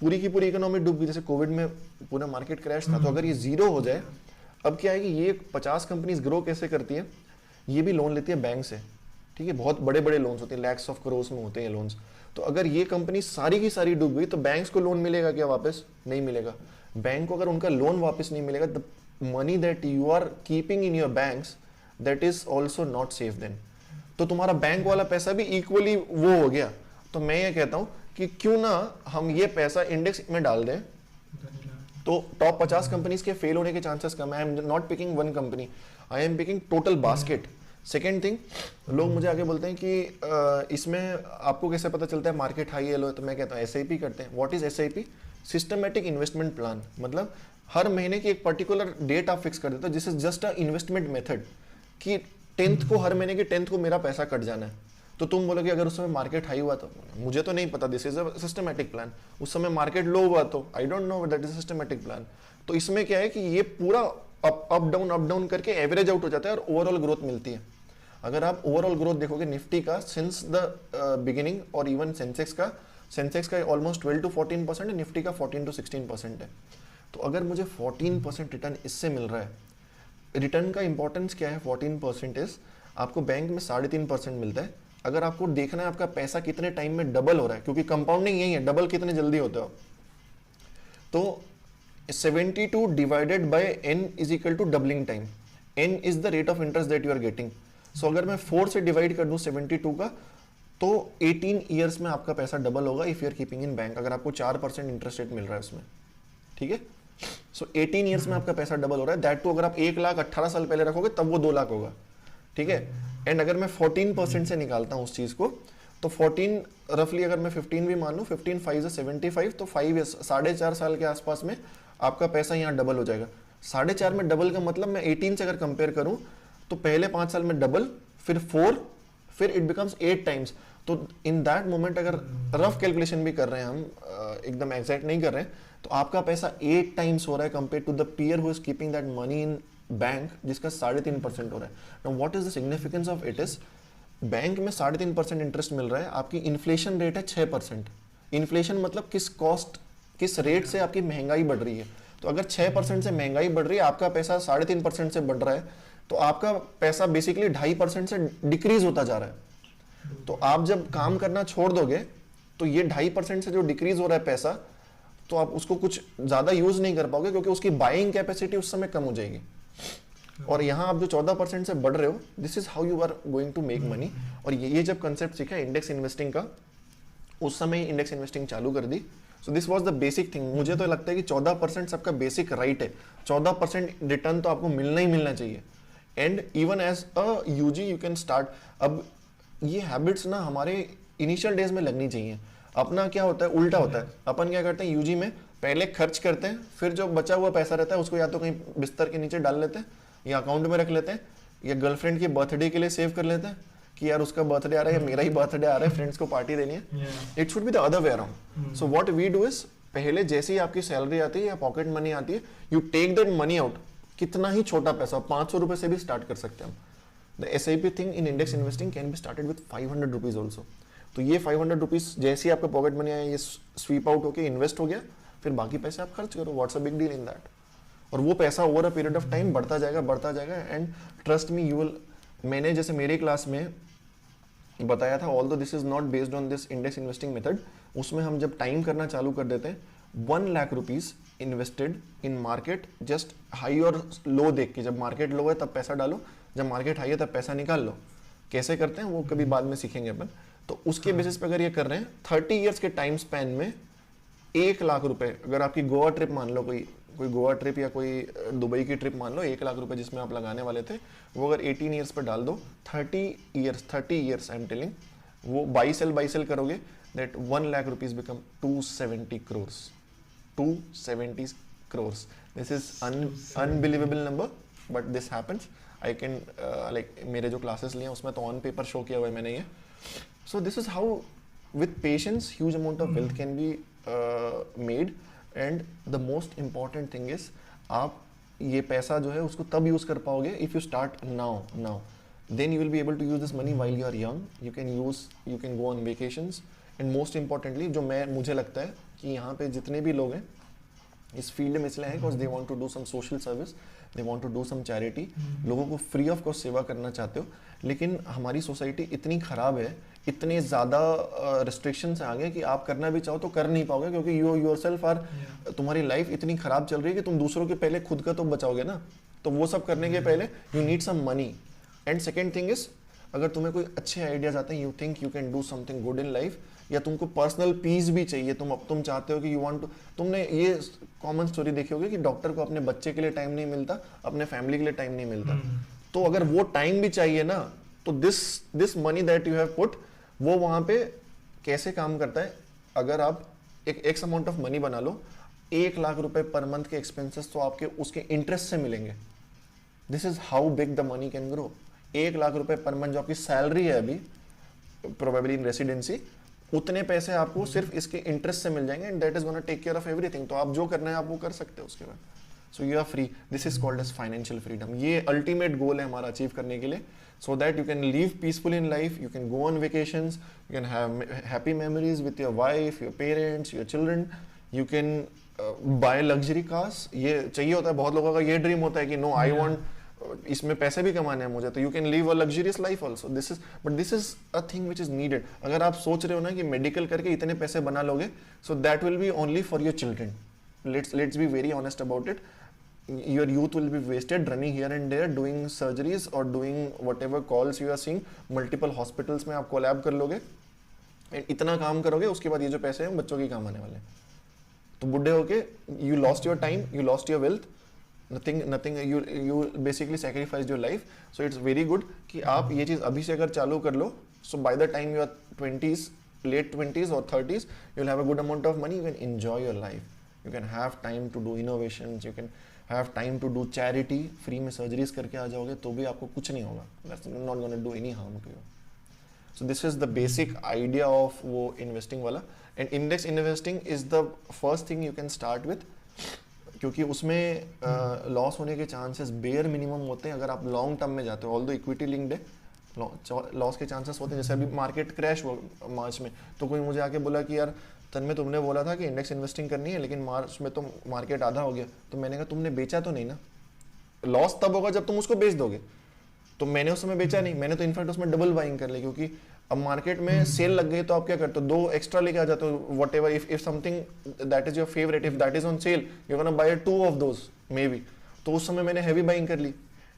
पूरी की पूरी इकोनॉमी डूब गई, जैसे कोविड में पूरा मार्केट क्रैश था, तो अगर ये जीरो हो जाए, अब क्या है कि ये 50 कंपनीज ग्रो कैसे करती है, ये भी लोन लेती है बैंक से, ठीक है, बहुत बड़े बड़े लोन्स होते हैं, लैक्स ऑफ करोड़ में होते हैं लोन्स। तो अगर ये कंपनी सारी की सारी डूब गई तो बैंक्स को लोन मिलेगा क्या वापस? नहीं मिलेगा। बैंक को अगर उनका लोन वापस नहीं मिलेगा, the money that you are keeping in your banks that is also not safe then, तो तुम्हारा बैंक वाला पैसा भी इक्वली वो हो गया। तो मैं ये कहता हूं कि क्यों ना हम ये पैसा इंडेक्स में डाल दें, तो टॉप 50 कंपनीज के फेल होने के चांसेस कम है। आई am not picking one company, I am picking total basket. Second thing, लोग मुझे आगे बोलते हैं कि इसमें आपको कैसे पता चलता है मार्केट हाई है लो है, तो मैं कहता हूँ SIP करते हैं। What is SIP? Systematic investment plan. मतलब हर महीने की एक पर्टिकुलर डेट आप फिक्स कर देते हो, this is just a investment method कि 10th को, हर महीने की 10th को मेरा पैसा कट जाना है। तो तुम बोलोगे अगर उस समय मार्केट हाई हुआ तो मुझे तो नहीं पता, this is a systematic plan. उस समय मार्केट लो हुआ तो I don't know, that is systematic plan. तो इसमें क्या है कि ये पूरा अप डाउन करके एवरेज आउट हो जाता है और ओवरऑल ग्रोथ मिलती है। अगर आप ओवरऑल ग्रोथ देखोगे निफ्टी का सिंस द बिगिनिंग, और इवन सेंसेक्स का ऑलमोस्ट 12 to 14% है, निफ्टी का 14 to 16% है। तो अगर मुझे 14% रिटर्न इससे मिल रहा है, रिटर्न का इंपॉर्टेंस क्या है? 14% इज आपको बैंक में 3.5% मिलता है। अगर आपको देखना है आपका पैसा कितने टाइम में डबल हो रहा है, क्योंकि कंपाउंडिंग यही है, डबल कितने जल्दी होता है, तो 72 divided by n is equal to doubling time. n is the rate of interest that you are getting. So अगर मैं 4 से डिवाइड कर दूं 72 का, तो 18 ईयर्स में आपका पैसा डबल होगा if you are keeping in bank, अगर आपको 4% इंटरेस्ट रेट मिल रहा है उसमें, ठीक है। सो 18 ईयर्स में आपका पैसा डबल हो रहा है, दैट टू अगर आप 1 लाख 18 साल पहले रखोगे तब वो 2 लाख होगा, ठीक है। एंड अगर मैं 14% से निकालता हूं उस चीज को, तो 14 रफली अगर मैं 15 भी मान लूं, 15 5 is 75, तो 5 years 4.5 साल के आसपास में आपका पैसा यहाँ डबल हो जाएगा। 4.5 में डबल का मतलब मैं 18 से अगर कंपेयर करूं तो पहले 5 साल में डबल, फिर 4, फिर इट बिकम्स 8 टाइम्स। तो इन दैट मोमेंट अगर रफ कैलकुलेशन भी कर रहे हैं हम, एकदम एग्जैक्ट नहीं कर रहे हैं, तो आपका पैसा 8 टाइम्स हो रहा है compare to the peer who is keeping that money in bank जिसका 3.5% हो रहा है। Now what is the significance of it is, bank में 3.5% इंटरेस्ट मिल रहा है, आपकी इन्फ्लेशन रेट है 6%। इन्फ्लेशन मतलब किस रेट से आपकी महंगाई बढ़ रही है। तो अगर 6% से महंगाई बढ़ रही है, आपका पैसा 3.5% से बढ़ रहा है, तो आपका पैसा बेसिकली 2.5% से डिक्रीज होता जा रहा है। तो आप जब काम करना छोड़ दोगे तो ये 2.5% से जो डिक्रीज हो रहा है पैसा, तो आप उसको कुछ ज्यादा यूज नहीं कर पाओगे, क्योंकि उसकी बाइंग कैपेसिटी उस समय कम हो जाएगी। और यहाँ आप जो 14% से बढ़ रहे हो, this is how you are going to make money. और ये जब कंसेप्ट सीखा इंडेक्स इन्वेस्टिंग का, उस समय इंडेक्स इन्वेस्टिंग चालू कर दी। So this was the basic thing. मुझे तो लगता है कि 14% सबका बेसिक राइट है, 14% रिटर्न तो आपको मिलना ही मिलना चाहिए। And even as a UG you can start. अब ये हैबिट्स ना हमारे इनिशियल डेज में लगनी चाहिए। अपना क्या होता है, उल्टा होता है। अपन क्या करते हैं यूजी में, पहले खर्च करते हैं, फिर जो बचा हुआ पैसा रहता है उसको या तो कहीं बिस्तर के नीचे डाल लेते हैं, या अकाउंट में रख लेते हैं, या गर्लफ्रेंड के बर्थडे के लिए सेव कर लेते हैं कि यार उसका बर्थडे आ रहा है या मेरा ही बर्थडे आ रहा है, फ्रेंड्स को पार्टी देनी है। It should be the other way around. So what we do is, पहले जैसे ही आपकी सैलरी आती है या पॉकेट मनी आती है, you take that money out. कितना ही छोटा पैसा, 500 रुपए से भी स्टार्ट कर सकते हैं हम। The SIP thing in index investing can be started with 500 rupees also. तो ये 500 रुपीज जैसे ही आपका पॉकेट मनी आया, ये स्वीप आउट होके इन्वेस्ट हो गया, फिर बाकी पैसे आप खर्च करो। What's a big deal in that. और वो पैसा over a period of time बढ़ता जाएगा। And trust me, you will. मैंने जैसे मेरे क्लास में बताया था, although this is not based on this index investing method, उसमें हम जब टाइम करना चालू कर देते हैं, 1 lakh rupees invested in market, just high और लो देख के, जब मार्केट लो है तब पैसा डालो, जब मार्केट हाई है तब पैसा निकाल लो। कैसे करते हैं वो कभी बाद में सीखेंगे अपन। तो उसके बेसिस पे अगर ये कर रहे हैं 30 ईयर्स के टाइम स्पैन में 1 लाख रुपए, अगर आपकी गोवा ट्रिप मान लो कोई कोई गोवा ट्रिप या कोई दुबई की ट्रिप मान लो, 1 लाख रुपए जिसमें आप लगाने वाले थे, वो अगर 18 ईयर्स पे डाल दो, 30 ईयर्स आई एम टेलिंग, वो बाई सेल करोगे, that 1 lakh rupees become 270 crores. 270 crores. This is unbelievable number, but this happens. I can like मेरे जो क्लासेस लिए हैं उसमें तो ऑन पेपर शो किया हुआ है मैंने ये. So this is how with patience huge amount of wealth can be made, and the most important thing is आप ये पैसा जो है उसको तब यूज कर पाओगे if you start now. Then you will be able to use this money while you are young. You can go on vacations, and most importantly जो मुझे लगता है कि यहाँ पे जितने भी लोग हैं इस फील्ड में इसलिए हैं because they want to do some social service, they want to do some charity. लोगों को फ्री ऑफ कॉस्ट सेवा करना चाहते हो, लेकिन हमारी सोसाइटी इतनी खराब है, इतने ज़्यादा रिस्ट्रिक्शंस आ गए कि आप करना भी चाहो तो कर नहीं पाओगे, क्योंकि यू योरसेल्फ आर, तुम्हारी लाइफ इतनी खराब चल रही है कि तुम दूसरों के पहले खुद का तो बचाओगे ना, तो वो सब करने के पहले you need some money. And second thing is, अगर तुम्हें कोई अच्छे आइडियाज आते हैं, you think you can do something good in life, या तुमको पर्सनल पीस भी चाहिए, तुम चाहते हो कि यू वांट टू, तुमने ये कॉमन स्टोरी देखी होगी कि डॉक्टर को अपने बच्चे के लिए टाइम नहीं मिलता, अपने फैमिली के लिए टाइम नहीं मिलता, तो अगर वो टाइम भी चाहिए ना, तो this money that you have put, वो वहां पे कैसे काम करता है. अगर आप एक एक्स अमाउंट ऑफ मनी बना लो, 1 लाख रुपए पर मंथ के एक्सपेंसेस तो आपके उसके इंटरेस्ट से मिलेंगे. This is how big the money can grow. 1 lakh रुपए पर मंथ जो आपकी सैलरी है अभी प्रोबेबली इन रेसिडेंसी, उतने पैसे आपको सिर्फ इसके इंटरेस्ट से मिल जाएंगे, and that is gonna take care of everything. तो आप जो करना है आप वो कर सकते हो उसके बाद. So you are free. This is called as financial freedom. ये अल्टीमेट गोल है हमारा अचीव करने के लिए, so that you can live peaceful in life, you can go on vacations, you can have happy memories with your wife, your parents, your children, you can buy luxury cars. ये चाहिए होता है, बहुत लोगों का ये ड्रीम होता है कि no, I want इसमें पैसे भी कमाने हैं मुझे, तो you can live a luxurious life also. This is a thing which is needed. अगर आप सोच रहे हो ना कि मेडिकल करके इतने पैसे बना लोगे, so that will be only for your children. Let's be very honest about it. Your youth will be wasted running here and there doing surgeries or doing whatever calls you are seeing. Multiple hospitals में आप collab कर लोगे, इतना काम करोगे, उसके बाद ये जो पैसे हैं बच्चों के काम आने वाले हैं. तो बुढ़े होके you lost your time, you lost your wealth, nothing, you basically sacrificed your life. So it's very good कि आप ये चीज़ अभी से अगर चालू कर लो, so by the time you are 20s, late 20s or 30s, you'll have a good amount of money, you can enjoy your life. You can have time to do innovations, you can have time to do charity. Free में surgeries करके आ जाओगे तो भी आपको कुछ नहीं होगा. That's not going to do any harm to you. So this is the basic idea of वो investing वाला. And index investing is the first thing you can start with, क्योंकि उसमें लॉस होने के चांसेस बेयर मिनिमम होते हैं अगर आप लॉन्ग टर्म में जाते हो. ऑल्दो इक्विटी लिंक्ड है, लॉस के चांसेस होते हैं. जैसे अभी मार्केट क्रैश हुआ मार्च में, तो कोई मुझे आके बोला कि यार तन्मय तुमने बोला था कि इंडेक्स इन्वेस्टिंग करनी है, लेकिन मार्च में तो मार्केट आधा हो गया. तो मैंने कहा तुमने बेचा तो नहीं ना. लॉस तब होगा जब तुम उसको बेच दोगे. तो मैंने उस समय बेचा नहीं, मैंने तो इनफैक्ट उसमें डबल बाइंग कर ली, क्योंकि अब मार्केट में सेल लग गई तो आप क्या करते हो, 2 एक्स्ट्रा लेके आ जाते हो. What ever, if something that is your favourite, if that is on sale, you gonna buy 2 of those may be. तो उस समय मैंने हैवी बाइंग कर ली,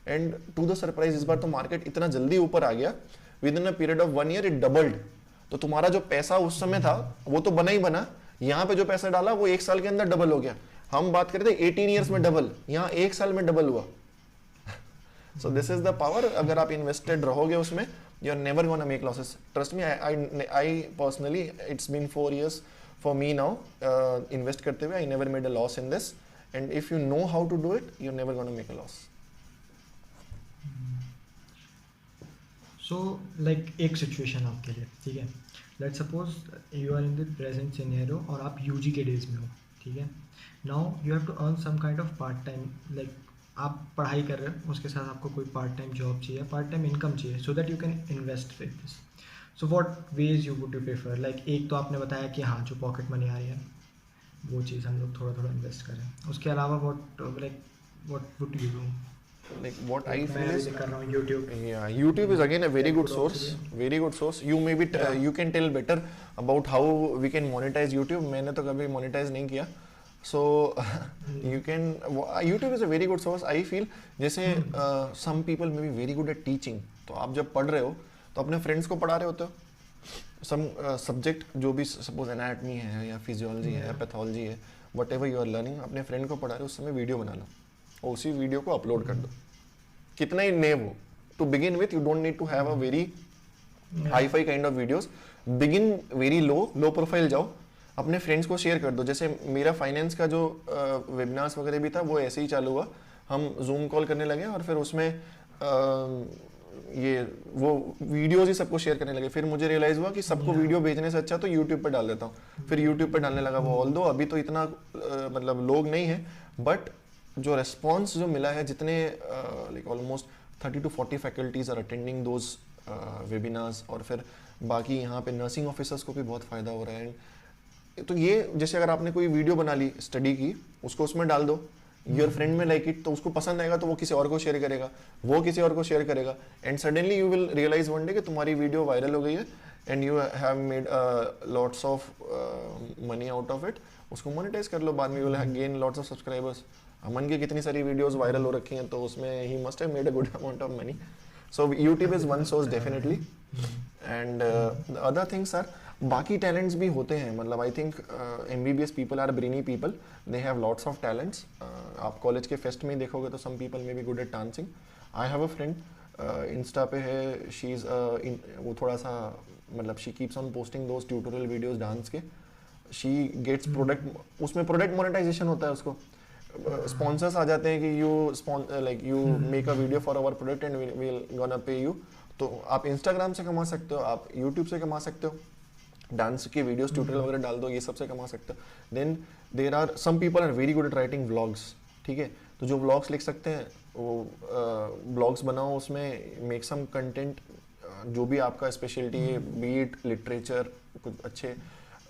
एंड टू द सरप्राइज इस बार तो मार्केट इतना जल्दी ऊपर आ गया, with in a period of 1 year it doubled. तो तुम्हारा जो पैसा उस समय था वो तो बना ही बना, यहाँ पे जो पैसा डाला वो 1 साल के अंदर डबल हो गया. हम बात करते थे 18 years में डबल, यहाँ 1 साल में डबल हुआ. So this is the power. अगर आप इन्वेस्टेड रहोगे उसमें, you are never gonna make losses. Trust me, I personally, it's been 4 years for me now invest करते हुए. I never made a loss in this, and if you know how to do it, you are never gonna make a loss. So like एक situation आपके लिए, ठीक है, let's suppose you are in the present scenario और आप UG के days में हो, ठीक है. Now you have to earn some kind of part time, like आप पढ़ाई कर रहे हो, उसके साथ आपको कोई पार्ट टाइम जॉब चाहिए, पार्ट टाइम इनकम चाहिए, so that you can invest with this. So what wage you would you prefer? Like एक तो आपने बताया कि हाँ जो पॉकेट मनी आ रही है वो चीज़ हम लोग थोड़ा थोड़ा इन्वेस्ट करें. उसके अलावा what would you do? Like what I feel is, कर रहा हूँ YouTube. yeah, YouTube is again a very good source. Very good source. You maybe you can tell better about how we can monetize YouTube. मैंने तो कभी monetize नहीं किया. So you can. YouTube is a very good source. I feel जैसे some people may be very good at teaching. तो आप जब पढ़ रहे हो तो अपने friends को पढ़ा रहे होते हो. Some subject जो भी suppose anatomy है या physiology है, pathology है, whatever you are learning, अपने फ्रेंड को पढ़ा रहे हो उस समय वीडियो बना लो और उसी वीडियो को अपलोड कर दो, कितना ही नेव हो. To begin with you don't need to have a very hi-fi kind of videos. Begin very low profile जाओ, अपने फ्रेंड्स को शेयर कर दो. जैसे मेरा फाइनेंस का जो वेबिनार्स वगैरह भी था वो ऐसे ही चालू हुआ. हम जूम कॉल करने लगे और फिर उसमें ये वो वीडियोस ही सबको शेयर करने लगे. फिर मुझे रियलाइज हुआ कि सबको वीडियो भेजने से अच्छा तो यूट्यूब पर डाल देता हूँ. फिर यूट्यूब पर डालने लगा वो. ऑल्दो अभी तो इतना मतलब लोग नहीं है, बट जो रेस्पॉन्स जो मिला है, जितने like almost 30 to 40 faculties are attending those webinars. और फिर बाकी यहाँ पे नर्सिंग ऑफिसर्स को भी बहुत फ़ायदा हो रहा है. तो ये जैसे अगर आपने कोई वीडियो बना ली स्टडी की, उसको उसमें डाल दो, योर फ्रेंड में लाइक इट, तो उसको पसंद आएगा तो वो किसी और को शेयर करेगा, वो किसी और को शेयर करेगा, and suddenly you will realize one day कि तुम्हारी वीडियो वायरल हो गई है and you have made lots of money out of it. उसको मोनेटाइज कर लो, बाद में you will gain lots of subscribers. Aman की कितनी सारी वीडियोस वायरल हो रखी हैं, तो उसमें ही must have made a good amount of money. So YouTube is one source definitely. And other things are, बाकी टैलेंट्स भी होते हैं. मतलब I think MBBS people are brainy people, they have lots of talents. आप college के fest में ही देखोगे तो some people may be good at dancing. I have a friend Insta पे है, शी इज़ वो थोड़ा सा मतलब she keeps on posting those tutorial videos dance के. शी गेट्स प्रोडक्ट, उसमें प्रोडक्ट मोनेटाइजेशन होता है. उसको स्पॉन्सर्स आ जाते हैं कि you make a video for our product and we will gonna pay you. तो आप इंस्टाग्राम से कमा सकते हो, आप यूट्यूब से कमा सकते हो, डांस की वीडियोस ट्यूटोरियल वगैरह डाल दो, ये सबसे कमा सकते हो. Then there are some people are very good at writing vlogs. ठीक है, तो जो व्लॉग्स लिख सकते हैं वो व्लॉग्स बनाओ, उसमें मेक सम कंटेंट जो भी आपका स्पेशलिटी है, बीट लिटरेचर, कुछ अच्छे,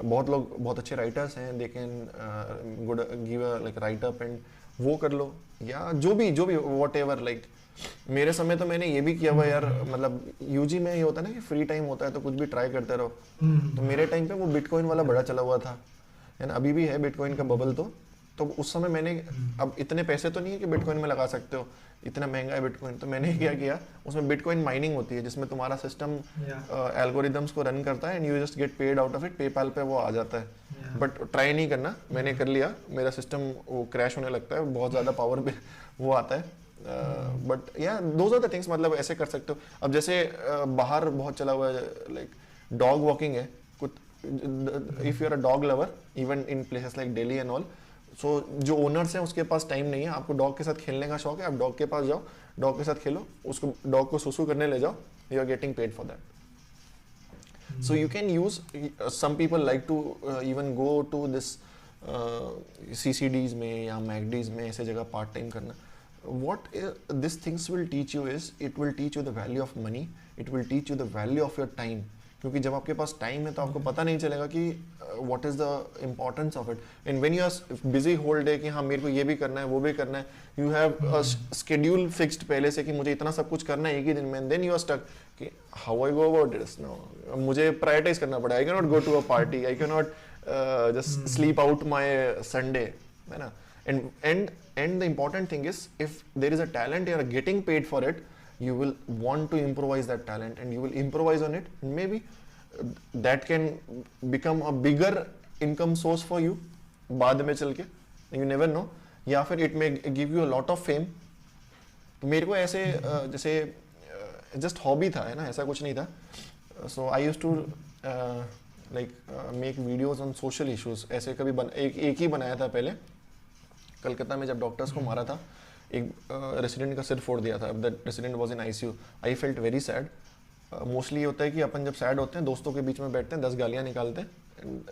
बहुत लोग बहुत अच्छे राइटर्स हैं, they can good give a like right up and वो कर लो. या जो भी वॉट एवर. लाइक मेरे समय तो मैंने ये भी किया हुआ यार. मतलब यूजी में ये होता है ना कि फ्री टाइम होता है तो कुछ भी ट्राई करते रहो. तो मेरे टाइम पे वो बिटकॉइन वाला बड़ा चला हुआ था, है ना. अभी भी है बिटकॉइन का बबल. तो उस समय मैंने, अब इतने पैसे तो नहीं है कि बिटकॉइन में लगा सकते हो, इतना महंगा है बिटकॉइन. तो मैंने क्या किया, उसमें बिटकॉइन माइनिंग होती है जिसमें तुम्हारा सिस्टम एल्गोरिदम्स को रन करता है and you just get paid out of it. PayPal पे वो आ जाता है. बट ट्राई नहीं करना, मैंने कर लिया, मेरा सिस्टम वो क्रैश होने लगता है, बहुत ज़्यादा पावर पे वो आता है. बट या दोज आर द थिंग्स. मतलब ऐसे कर सकते हो. अब जैसे बाहर बहुत चला हुआ है लाइक डॉग वॉकिंग है कुछ. If you are a dog lover even in places like Delhi and all, so जो ओनर्स हैं उसके पास टाइम नहीं है. आपको डॉग के साथ खेलने का शौक है, आप डॉग के पास जाओ, डॉग के साथ खेलो, उसको डॉग को सुसु करने ले जाओ, you are getting paid for that. So you can use, some people like to even go to this CCDs में या MACDs में, ऐसे जगह पार्ट टाइम करना. What these things will teach you is, it will teach you the value of money, it will teach you the value of your time. क्योंकि जब आपके पास time है तो आपको पता नहीं चलेगा कि what is the importance of it. And when you are busy whole day कि हाँ मेरे को ये भी करना है वो भी करना है, you have a schedule fixed पहले से कि मुझे इतना सब कुछ करना है एक ही दिन में, and then you are stuck कि how I go about this now. मुझे prioritize करना पड़ेगा. I cannot go to a party, I cannot just sleep out my Sunday, है ना. And the important thing is, if there is a talent you are getting paid for it, you will want to improvise that talent and you will improvise on it, and maybe that can become a bigger income source for you बाद में चल के, you never know. या फिर it may give you a lot of fame. तो मेरे को ऐसे जैसे just hobby था, है ना, ऐसा कुछ नहीं था. So I used to make videos on social issues. ऐसे कभी एक ही बनाया था पहले. कलकत्ता में जब डॉक्टर्स को मारा था, एक रेसिडेंट का सिर फोड़ दिया था. That resident was in ICU. I felt very sad. Mostly ये होता है कि अपन जब सैड होते हैं दोस्तों के बीच में बैठते हैं, 10 गालियाँ निकालते हैं,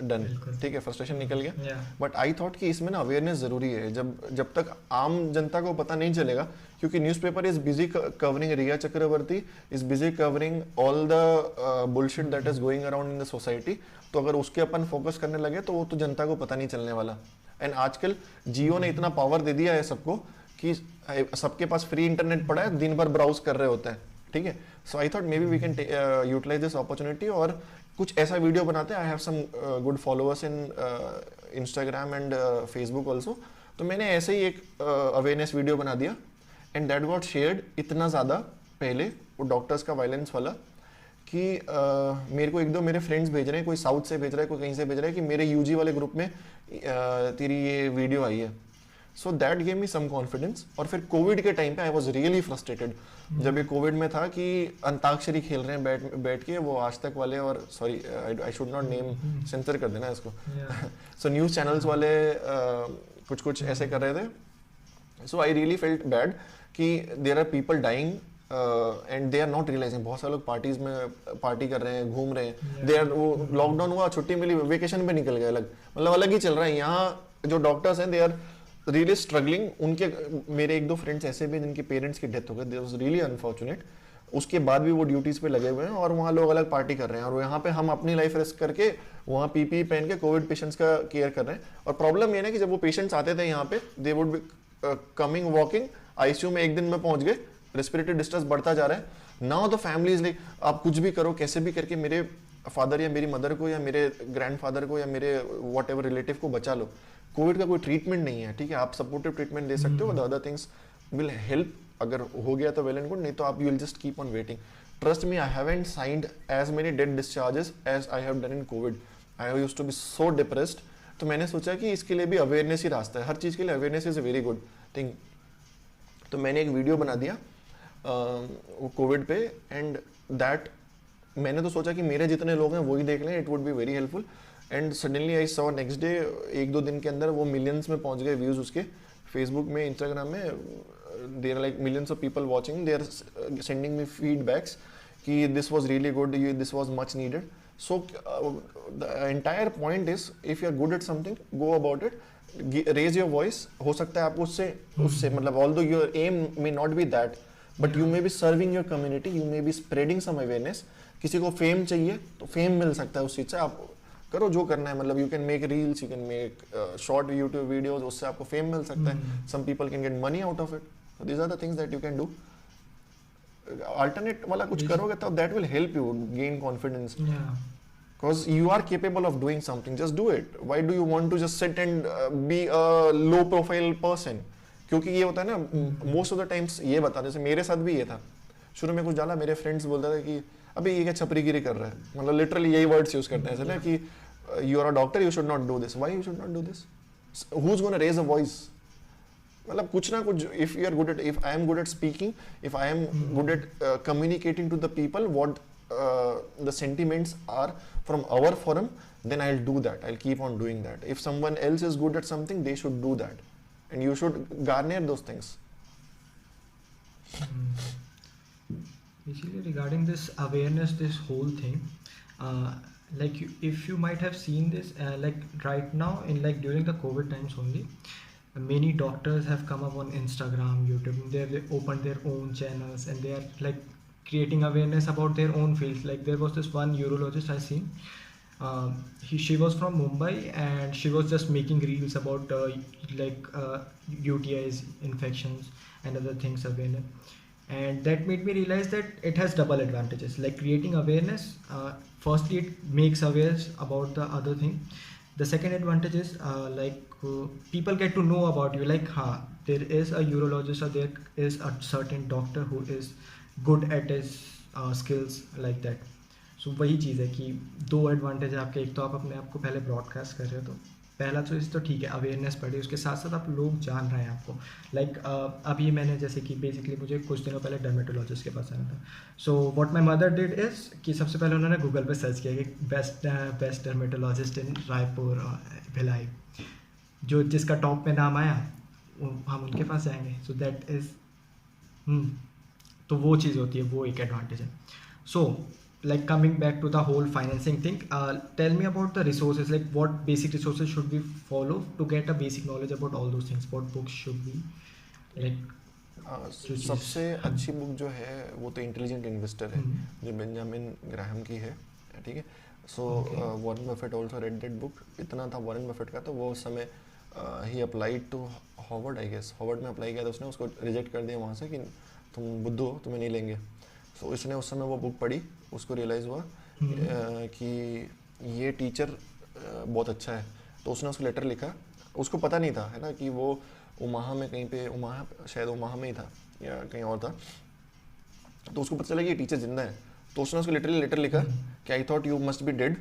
डन, ठीक है, फ्रस्ट्रेशन निकल गया. बट आई थॉट कि इसमें ना अवेयरनेस ज़रूरी है. जब तक आम जनता को पता नहीं चलेगा, क्योंकि newspaper is busy covering, Rhea Chakraborty is busy covering all the bullshit that is going around in the society. तो अगर उसके अपन फोकस करने लगे तो वो तो जनता को पता नहीं चलने वाला. एंड आजकल जियो ने इतना पावर दे दिया है सबको कि सबके पास फ्री इंटरनेट पड़ा है, दिन भर ब्राउज कर रहे होते हैं, ठीक है. So I thought maybe we can utilize this opportunity और कुछ ऐसा वीडियो बनाते हैं. I have some good followers in Instagram and Facebook also. तो मैंने ऐसे ही एक अवेयरनेस वीडियो बना दिया एंड दैट गॉट शेयर्ड इतना ज़्यादा पहले, वो डॉक्टर्स का वायलेंस वाला, कि मेरे को एक दो मेरे फ्रेंड्स भेज रहे हैं, कोई साउथ से भेज रहा है, कोई कहीं से भेज रहा है कि मेरे यूजी वाले ग्रुप में तेरी ये वीडियो आई है. So that gave me some confidence. और फिर कोविड के टाइम पे आई वॉज रियली फ्रस्ट्रेटेड. जब ये कोविड में था कि अंताक्षरी खेल रहे हैं बैठ के वो आज तक वाले, और sorry I should not name, sensor कर देना इसको. सो न्यूज़ चैनल्स वाले कुछ कुछ ऐसे कर रहे थे. So I really felt bad कि there are people dying and they are not realising. बहुत सारे लोग पार्टीज में पार्टी कर रहे हैं, घूम रहे हैं. दे आर, वो लॉकडाउन हुआ, छुट्टी मिली, वेकेशन पे निकल गए, अलग मतलब अलग ही चल रहा है. यहाँ जो डॉक्टर्स हैं दे आर रियली स्ट्रगलिंग. उनके मेरे एक दो फ्रेंड्स ऐसे भी जिनके पेरेंट्स की डेथ हो गई, दे वाज रियली अनफॉर्चुनेट. उसके बाद भी वो ड्यूटीज पे लगे हुए हैं और वहाँ लोग अलग पार्टी कर रहे हैं, और यहाँ पे हम अपनी लाइफ रिस्क करके वहाँ पीपी पहन के कोविड पेशेंट्स का केयर कर रहे हैं. और प्रॉब्लम ये ना कि जब वो पेशेंट्स आते थे यहाँ पे, they would be coming walking, ICU में एक दिन में पहुंच गए, रेस्पिरेटरी डिस्ट्रेस बढ़ता जा रहा है. Now the family is like, आप कुछ भी करो, कैसे भी करके मेरे फादर या मेरी मदर को या मेरे ग्रैंडफादर को या मेरे वॉट एवर रिलेटिव को बचा लो. कोविड का कोई ट्रीटमेंट नहीं है, ठीक है, आप सपोर्टिव ट्रीटमेंट दे सकते हो, the other things will help. अगर हो गया तो वेल एंड गुड, नहीं तो आप you will just keep on waiting. Trust me, I haven't signed as many dead discharges as I have done in Covid. I used to be so depressed. तो मैंने सोचा कि इसके लिए भी अवेयरनेस ही रास्ता है. हर चीज़ के लिए awareness is a very good thing. तो मैंने एक वीडियो बना दिया वो कोविड पे, एंड दैट मैंने तो सोचा कि मेरे जितने लोग हैं वही देख लें, it would be very helpful. And suddenly I saw next day, एक दो दिन के अंदर वो मिलियंस में पहुंच गए व्यूज़ उसके. फेसबुक में, इंस्टाग्राम में there are like millions of people watching, they are sending me feedbacks कि this was really good, this was much needed. So the entire point is, if you are good at something, go about it, raise your voice. हो सकता है आपको उससे मतलब although your aim may not be that, but you may be serving your community, you may be spreading some awareness. किसी को fame चाहिए तो फेम मिल सकता है उस चीज़ से. आप करो जो करना है, मतलब you can make reels, you can make short YouTube videos, उससे आपको फेम मिल सकता है. Some people can get money out of it. So these are the things that you can do. Alternate वाला कुछ करोगे तो that will help you gain confidence. Because you are capable of doing something, just do it. Why do you want to just sit and be a low profile person? क्योंकि ये होता है ना, most of the times ये बता, जैसे मेरे साथ भी ये था. शुरू में कुछ डाला, मेरे फ्रेंड्स बोलते थे कि अबे ये क्या छपरीगिरी कर रहा है, मतलब लिटरली यही वर्ड्स यूज करते हैं ऐसे ना कि you are a doctor, you should not do this. Why you should not do this? Who is gonna raise a voice? मतलब कुछ ना कुछ, if you are good at, if I am good at speaking, if I am good at communicating to the people what the sentiments are from our forum, then I'll do that. I'll keep on doing that. If someone else is good at something, they should do that, and you should garner those things. Basically, regarding this awareness, this whole thing, like if you might have seen this, like right now in like during the COVID times only, many doctors have come up on Instagram, YouTube. They opened their own channels and they are like creating awareness about their own fields. Like there was this one urologist I seen, she was from Mumbai and she was just making reels about UTIs, infections and other things, awareness. And that made me realize that it has double advantages. Like creating awareness, firstly it makes awareness about the other thing. The second advantage is people get to know about you, like there is a urologist or there is a certain doctor who is good at his skills, like that. So वही चीज़ है कि दो advantage है आपके. एक तो आप अपने आप को पहले ब्रॉडकास्ट कर रहे हो, तो पहला चीज़ तो ठीक है, अवेयरनेस बढ़ी, उसके साथ साथ आप लोग जान रहे हैं आपको. लाइक अभी मैंने जैसे कि बेसिकली मुझे कुछ दिनों पहले डर्मेटोलॉजिस्ट के पास आना था. So what my mother did is कि सबसे पहले उन्होंने गूगल पे सर्च किया कि बेस्ट डर्मेटोलॉजिस्ट इन रायपुर भिलाई, जो जिसका टॉप में नाम आया हम उनके पास जाएंगे. सो दैट इज़ तो वो चीज़ होती है, वो एक एडवांटेज है. सो like coming back to the whole financing thing, tell me about the resources, like what basic resources should we follow to get a basic knowledge about all those things? What books should we like सबसे अच्छी book जो है वो तो intelligent investor है, जो Benjamin Graham की है, ठीक है. So Warren Buffett also read that book. इतना था वॉरेन बफेट का, तो वो उस समय ही applied to Harvard, I guess Harvard में अप्लाई किया था उसने, उसको रिजेक्ट कर दिया वहाँ से कि तुम बुद्धू हो, तुम्हें नहीं लेंगे. तो उसने उस समय वो बुक पढ़ी, उसको रियलाइज़ हुआ कि ये टीचर बहुत अच्छा है. तो उसने उसको लेटर लिखा. उसको पता नहीं था, है ना, कि वो ओमाहा में कहीं पे, शायद ओमाहा में ही था या कहीं और था. तो उसको पता चला कि ये टीचर जिंदा है. तो उसने उसको लिटरली लेटर लिखा कि I thought you must be dead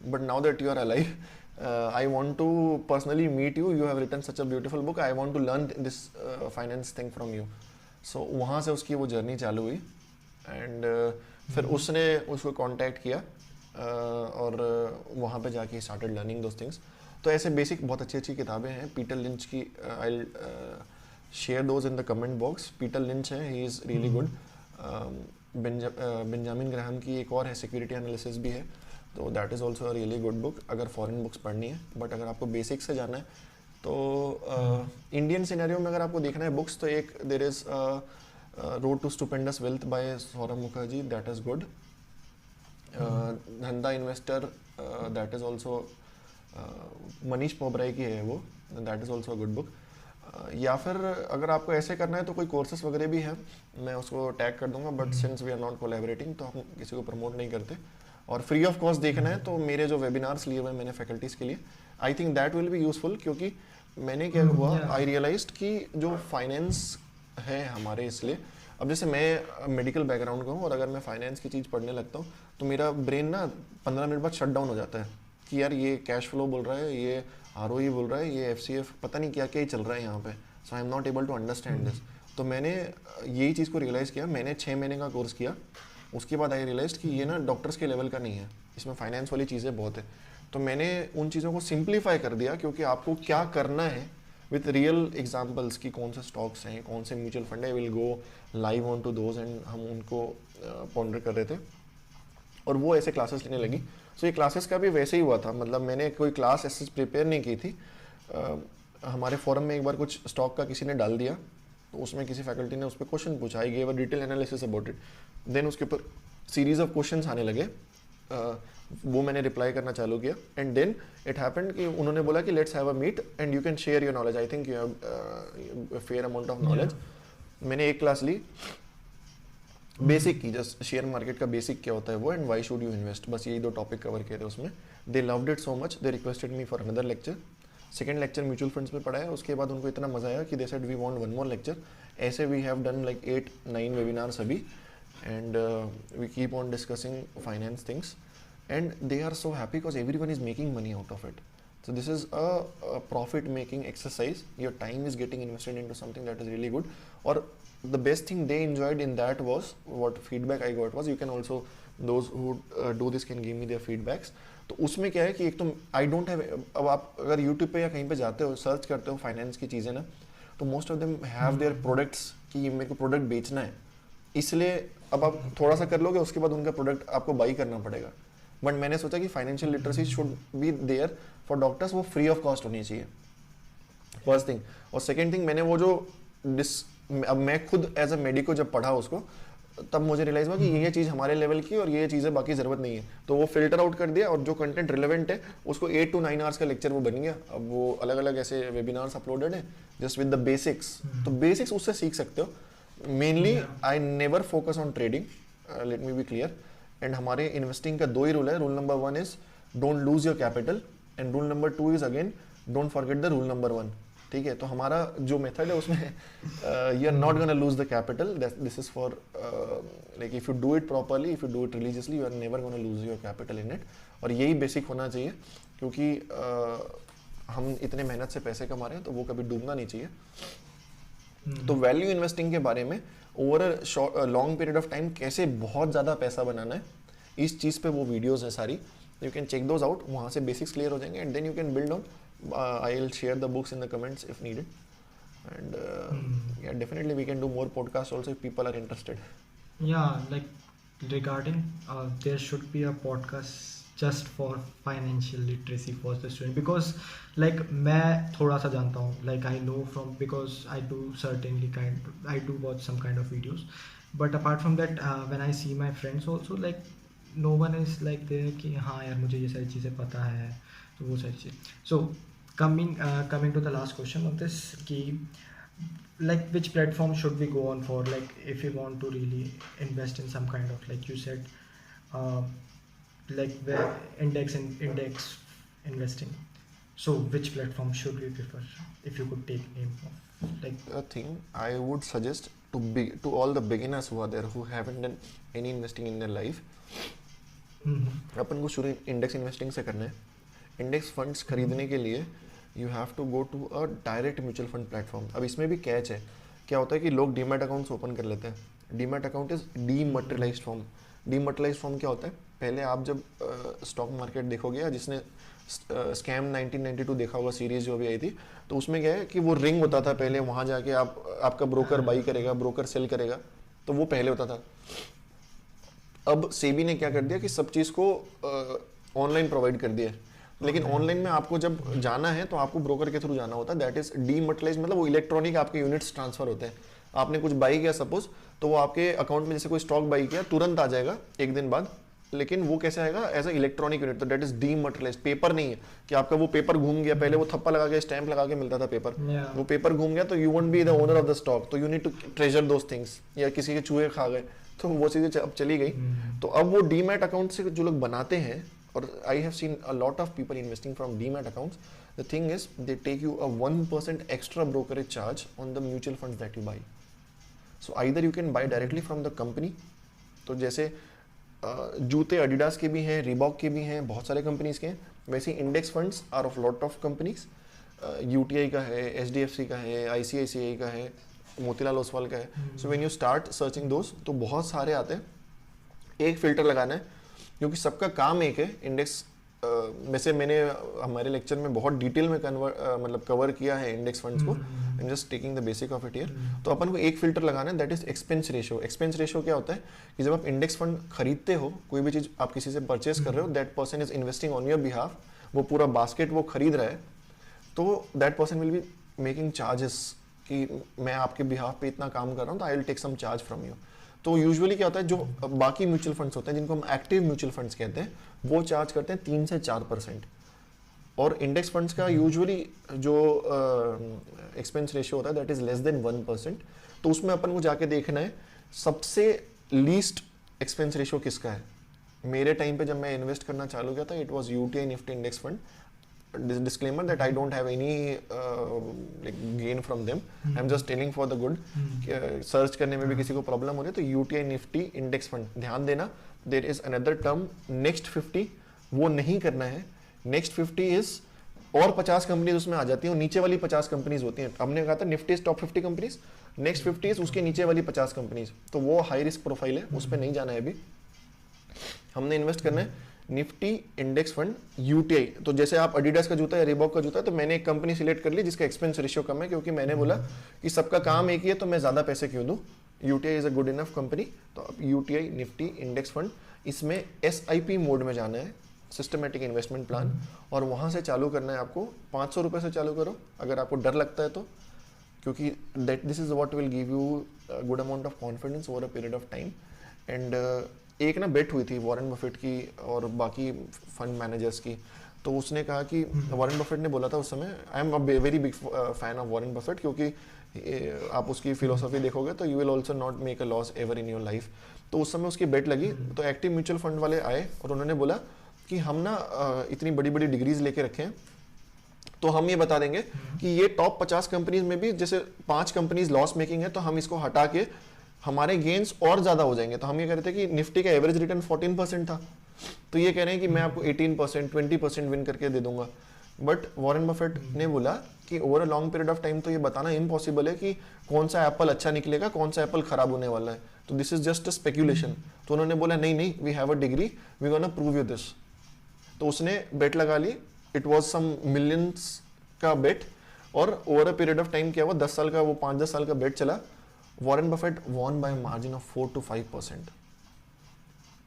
but now that you are alive I want to personally meet you. You have written such a beautiful book. I want to learn this finance thing from you. So वहाँ से उसकी वो journey चालू हुई and फिर उसने उसको contact किया और वहाँ पे जाके स्टार्टेड लर्निंग दोस थिंग्स. तो ऐसे बेसिक बहुत अच्छी अच्छी किताबें हैं पीटर लिंच की. I share those in the comment box. Peter Lynch है, he is really good. Benjamin Graham की एक और है, सिक्योरिटी एनालिसिस भी है, तो that is also a really good book अगर फॉरेन बुक्स पढ़नी है. बट अगर आपको बेसिक से जाना है तो इंडियन सिनेरियो में अगर आपको देखना है बुक्स, तो एक there is road to stupendous wealth by Saurabh Mukherjee, that is good. Dhandho investor, that is also Mohnish Pabrai की है वो, that is also a good book. या फिर अगर आपको ऐसे करना है तो कोई कोर्सेस वगैरह भी हैं, मैं उसको टैग कर दूंगा, but since we are not collaborating तो हम किसी को प्रमोट नहीं करते. और फ्री ऑफ कॉस्ट देखना है तो मेरे जो वेबिनार्स लिए हुए मैंने फैकल्टीज़ के लिए, I think that will B useful. क्योंकि मैंने क्या हुआ, आई रियलाइज्ड कि जो फाइनेंस है हमारे, इसलिए अब जैसे मैं मेडिकल बैकग्राउंड का हूँ और अगर मैं फाइनेंस की चीज़ पढ़ने लगता हूँ तो मेरा ब्रेन ना 15 मिनट बाद शट डाउन हो जाता है कि यार ये कैश फ्लो बोल रहा है, ये ROE बोल रहा है, ये FCF, पता नहीं क्या क्या ही चल रहा है यहाँ पे. So I am not able to understand this. तो मैंने यही चीज़ को रियलाइज़ किया. मैंने 6 महीने का कोर्स किया, उसके बाद आई रियलाइज कि ये ना डॉक्टर्स के लेवल का नहीं है, इसमें फाइनेंस वाली चीज़ें बहुत है. तो मैंने उन चीज़ों को सिंप्लीफाई कर दिया, क्योंकि आपको क्या करना है विथ रियल एग्जांपल्स की कौन से स्टॉक्स हैं, कौन से म्यूचुअल फंड है. Will go live on to those and हम उनको पॉन्डर कर रहे थे और वो ऐसे क्लासेस लेने लगी. सो ये क्लासेस का भी वैसे ही हुआ था, मतलब मैंने कोई क्लास ऐसे प्रिपेयर नहीं की थी. हमारे फोरम में एक बार कुछ स्टॉक का किसी ने डाल दिया, तो उसमें किसी फैकल्टी ने उस पर क्वेश्चन पूछा, I gave a detail analysis about it. Then उसके ऊपर सीरीज ऑफ क्वेश्चंस आने लगे, वो मैंने रिप्लाई करना चालू किया. एंड देन इट हैपेंड कि उन्होंने बोला कि let's have a meet and you can share your knowledge. I think you have fair amount of knowledge. मैंने एक क्लास ली बेसिक की, जस्ट शेयर मार्केट का बेसिक क्या होता है वो, and why should you invest, बस यही 2 टॉपिक कवर किए थे उसमें. They loved it so much, they requested me for another lecture. Second lecture mutual funds में पढ़ाया, उसके बाद उनको इतना मजा आया कि they said we want 1 more lecture. ऐसे we have done like 8-9 webinars अभी, and we keep on discussing finance things and they are so happy because everyone is making money out of it. So this is a profit making exercise. Your time is getting invested into something that is really good. Or the best thing they enjoyed in that was, what feedback I got was, you can also, those who do this can give me their feedbacks. तो उसमें क्या है कि एक तो I don't have, अब आप अगर यूट्यूब पे या कहीं पे जाते हो, सर्च करते हो फाइनेंस की चीज़ें ना, तो most of them have their products कि ये मेरे को प्रोडक्ट बेचना है, इसलिए अब आप थोड़ा सा कर लोगे, उसके बाद उनका प्रोडक्ट आपको बाई करना पड़ेगा. बट मैंने सोचा कि financial literacy should be there for doctors, वो फ्री ऑफ कॉस्ट होनी चाहिए, फर्स्ट थिंग. और सेकेंड थिंग, मैंने वो जो अब मैं खुद एज अ मेडिको जब पढ़ा उसको, तब मुझे रियलाइज हुआ कि ये चीज़ हमारे लेवल की और ये चीज़ें बाकी ज़रूरत नहीं है. तो वो फिल्टर आउट कर दिया और जो कंटेंट रिलेवेंट है उसको 8 to 9 आवर्स का लेक्चर वो बन गया. अब वो अलग अलग ऐसे वेबिनार्स अपलोडेड है जस्ट विद द बेसिक्स. तो बेसिक्स उससे सीख सकते हो. Mainly I never focus on trading, let me be clear. And हमारे इन्वेस्टिंग का 2 ही रूल है. Rule number 1 is don't lose your capital and rule number 2 is again don't forget the rule number 1. ठीक है, तो हमारा जो मेथड है उसमें you are not gonna lose the capital. This is for like if you do it properly, if you do it religiously, you are never gonna lose your capital in it. और यही basic होना चाहिए, क्योंकि हम इतने मेहनत से पैसे कमा रहे हैं तो वो कभी डूबना नहीं चाहिए. तो वैल्यू इन्वेस्टिंग के बारे में over a long period of time कैसे बहुत ज़्यादा पैसा बनाना है, इस चीज़ पे वो वीडियोस है सारी. You can check those out, वहाँ से बेसिक्स क्लियर हो जाएंगे and then you can build on. I will share the books in the comments if needed, and yeah, definitely we can do more podcasts also if people are interested. Yeah, like regarding there should be a podcast just for financial literacy for the student, because like मैं थोड़ा सा जानता हूँ, like I know from, because I do certainly I do watch some kind of videos, but apart from that when I see my friends also, like no one is like there कि हाँ यार मुझे ये सारी चीज़ें पता है, तो वो सारी चीज़. So coming to the last question of this, कि like which platform should we go on for, like if you want to really invest in some kind of, like you said, like where index investing. So which platform should we prefer if you could take name of Like, A thing I would suggest to all the beginners who are there who haven't done any investing in their life, अपन को शुरू index investing से करना है. Index funds खरीदने के लिए you have to go to a direct mutual fund platform. अब इसमें भी कैच है. क्या होता है कि लोग डीमैट अकाउंट्स ओपन कर लेते हैं. Demat account is dematerialised form. Dematerialised form क्या होता है? पहले आप जब स्टॉक मार्केट देखोगे या जिसने स्कैम 1992 देखा होगा सीरीज जो भी आई थी, तो उसमें क्या है कि वो रिंग होता था पहले, वहाँ जाके आपका ब्रोकर बाई करेगा, ब्रोकर सेल करेगा, तो वो पहले होता था. अब सेबी ने क्या कर दिया कि सब चीज़ को ऑनलाइन प्रोवाइड कर दिया है. लेकिन ऑनलाइन में आपको जब जाना है तो आपको ब्रोकर के थ्रू जाना होता है. दैट इज डीमटेरियलाइज्ड, मतलब वो इलेक्ट्रॉनिक आपके यूनिट्स ट्रांसफर होते हैं. आपने कुछ बाई किया सपोज, तो वो आपके अकाउंट में जैसे कोई स्टॉक बाई किया तुरंत आ जाएगा एक दिन बाद. लेकिन वो कैसे आएगा? As a electronic unit. तो दैट इज डीमटेरियलाइज्ड. पेपर नहीं है कि आपका वो पेपर घूम गया. पहले वो थप्पा लगा के स्टैंप लगा के मिलता था पेपर. वो पेपर घूम गया तो you won't be the owner of the stock. तो you need to treasure those things. या किसी के चूहे खा गए तो वो चीज़ें अब चली गई. तो अब वो डीमैट अकाउंट से जो लोग बनाते हैं, और I have seen a lot of people investing from demat accounts. The thing is they take you a 1% extra brokerage charge on the mutual funds that you buy. So either you can buy directly from the company. तो जैसे जूते Adidas के भी हैं, Reebok के भी हैं, बहुत सारे कंपनीज के हैं. वैसे index funds are of lot of companies. UTI का है, एचडीएफसी का है, आईसीआईसीआई का है, मोतीलाल ओसवाल का है. So when you start searching those, तो बहुत सारे आते हैं. एक फिल्टर लगाना है क्योंकि सबका काम एक है. इंडेक्स में से मैंने हमारे लेक्चर में बहुत डिटेल में मतलब कवर किया है इंडेक्स फंड्स को. I am just taking the basic of it here. तो अपन को एक फिल्टर लगाना है, that is expense ratio. Expense ratio क्या होता है कि जब आप इंडेक्स फंड खरीदते हो, कोई भी चीज़ आप किसी से परचेज कर रहे हो, that person is investing on your behalf. वो पूरा बास्केट वो खरीद रहा है, तो that person will be making charges कि मैं आपके बिहाफ पे इतना काम कर रहा हूँ, तो I will take some charge from you. तो यूजुअली क्या होता है, जो बाकी म्यूचुअल फंड्स होते हैं जिनको हम एक्टिव म्यूचुअल फंड्स कहते हैं, वो चार्ज करते हैं 3 से 4%. और इंडेक्स फंड्स का यूजुअली जो एक्सपेंस रेशियो होता है दैट इज लेस देन 1%. तो उसमें अपन को जाके देखना है सबसे लीस्ट एक्सपेंस रेशियो किसका है. मेरे टाइम पे जब मैं इन्वेस्ट करना चालू किया था, it was UTI Nifty index fund. Disclaimer that I don't have any gain from them. I'm just telling for the good. Search करने में भी किसी को प्रॉब्लम हो रही है तो यूटीआई निफ्टी इंडेक्स फंड ध्यान देना. There is another term next 50, वो नहीं करना है. नेक्स्ट 50 इज और 50 कंपनीज उसमें आ जाती हैं, और नीचे वाली 50 कंपनीज होती हैं. हमने कहा था Nifty is top 50 companies, next 50 is उसके नीचे वाली 50 कंपनीज. तो वो हाई रिस्क प्रोफाइल है, उस पर नहीं जाना है अभी. हमने इन्वेस्ट करना है निफ्टी इंडेक्स फंड यूटीआई. तो जैसे आप एडिडास का जूता या रिबॉक का जूता है, तो मैंने एक कंपनी सिलेक्ट कर ली जिसका एक्सपेंस रेशियो कम है, क्योंकि मैंने बोला कि सबका काम एक ही है तो मैं ज़्यादा पैसे क्यों दूं. UTI is a good enough company. तो अब यूटीआई निफ्टी इंडेक्स फंड, इसमें एसआईपी मोड में जाना है, सिस्टमेटिक इन्वेस्टमेंट प्लान, और वहाँ से चालू करना है आपको. 500 रुपये से चालू करो अगर आपको डर लगता है तो, क्योंकि this is what will give you good amount of confidence over a period of time. And एक ना बेट हुई थी वॉरेन बफेट की और बाकी फंड मैनेजर्स की. तो उसने कहा कि वॉरेन बफेट ने बोला था उस समय, I am a very big fan of Warren Buffett, क्योंकि आप उसकी फिलोसफी देखोगे तो you will also not make a loss ever in your life. तो उस समय उसकी बेट लगी. तो एक्टिव म्यूचुअल फंड वाले आए और उन्होंने बोला कि हम ना इतनी बड़ी बड़ी डिग्रीज लेके रखे हैं, तो हम ये बता देंगे कि ये टॉप 50 कंपनीज में भी जैसे 5 कंपनीज लॉस मेकिंग है, तो हम इसको हटा के हमारे गेन्स और ज्यादा हो जाएंगे. तो हम ये कह रहे थे कि निफ्टी का एवरेज रिटर्न 14% था, तो ये कह रहे हैं कि मैं आपको 18%, 20% विन करके दे दूंगा. बट वॉरेन बफेट ने बोला कि over a long period of time तो ये बताना इम्पॉसिबल है कि कौन सा एप्पल अच्छा निकलेगा, कौन सा एप्पल खराब होने वाला है. तो this is just a speculation. तो उन्होंने बोला नहीं, we have a degree, we gonna prove you this. तो उसने बेट लगा ली. इट वॉज सम मिलियंस का बेट, और over a period of time क्या हुआ, 10 साल का, वो 5-10 साल का बेट चला. Warren Buffett won by margin of 4 to 5%.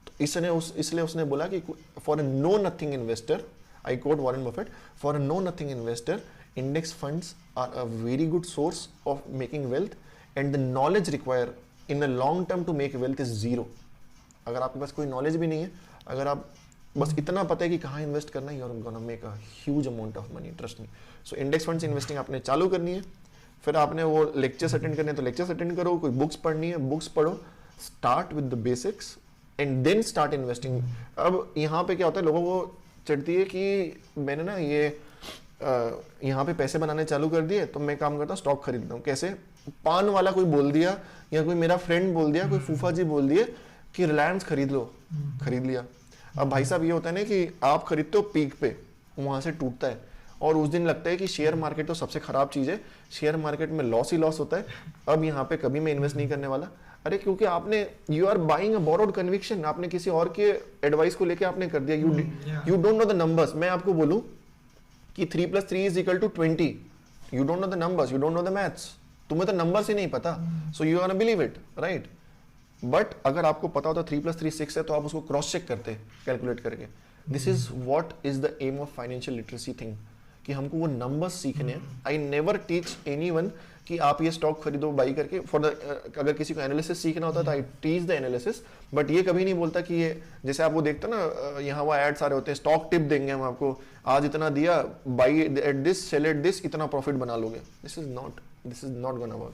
तो इसलिए उसने बोला कि for a know nothing investor, I quote Warren Buffett, for a know nothing investor index funds are a very good source of making wealth, and the knowledge require in a long term to make wealth is zero. अगर आपके पास कोई knowledge भी नहीं है, अगर आप बस इतना पता है कि कहाँ इन्वेस्ट करना है, you are gonna make a huge amount of money, trust me. So index funds investing आपने चालू करनी है. फिर आपने वो लेक्चर्स अटेंड करने हैं तो लेक्चर्स अटेंड करो, कोई बुक्स पढ़नी है बुक्स पढ़ो, start with the basics and then start investing. अब यहाँ पे क्या होता है, लोगों को चढ़ती है कि मैंने ना ये यहाँ पे पैसे बनाने चालू कर दिए तो मैं काम करता हूँ स्टॉक खरीदता हूँ. कैसे? पान वाला कोई बोल दिया या कोई मेरा फ्रेंड बोल दिया, कोई फूफा जी बोल दिए कि रिलायंस खरीद लो, खरीद लिया. अब भाई साहब ये होता है ना कि आप खरीदते हो पीक पे, वहां से टूटता है और उस दिन लगता है कि शेयर मार्केट तो सबसे खराब चीज है, शेयर मार्केट में लॉस ही लॉस होता है, अब यहाँ पे कभी मैं इन्वेस्ट नहीं करने वाला. अरे क्योंकि आपने you are buying a borrowed conviction, आपने किसी और के एडवाइस को लेके आपने कर दिया. You don't know the numbers. मैं आपको बोलूं कि 3+3 = 20, you don't know the numbers, you don't know the maths, तुम्हें तो नंबर्स ही नहीं पता, so you are believe it, right. But अगर आपको पता होता 3+3 6 है तो आप उसको क्रॉस चेक करते कैलकुलेट करके. This is what is the aim of financial literacy thing, कि हमको वो नंबर्स सीखने हैं. आई नेवर टीच एनीवन कि आप ये स्टॉक खरीदो बाई करके. फॉर द अगर किसी को एनालिसिस सीखना होता तो I teach the analysis, but ये कभी नहीं बोलता कि ये जैसे आप वो देखते ना यहाँ वो एड सारे होते हैं, स्टॉक टिप देंगे हम आपको, आज इतना दिया, buy at this, sell at this, इतना प्रॉफिट बना लोगे. This is not gonna work.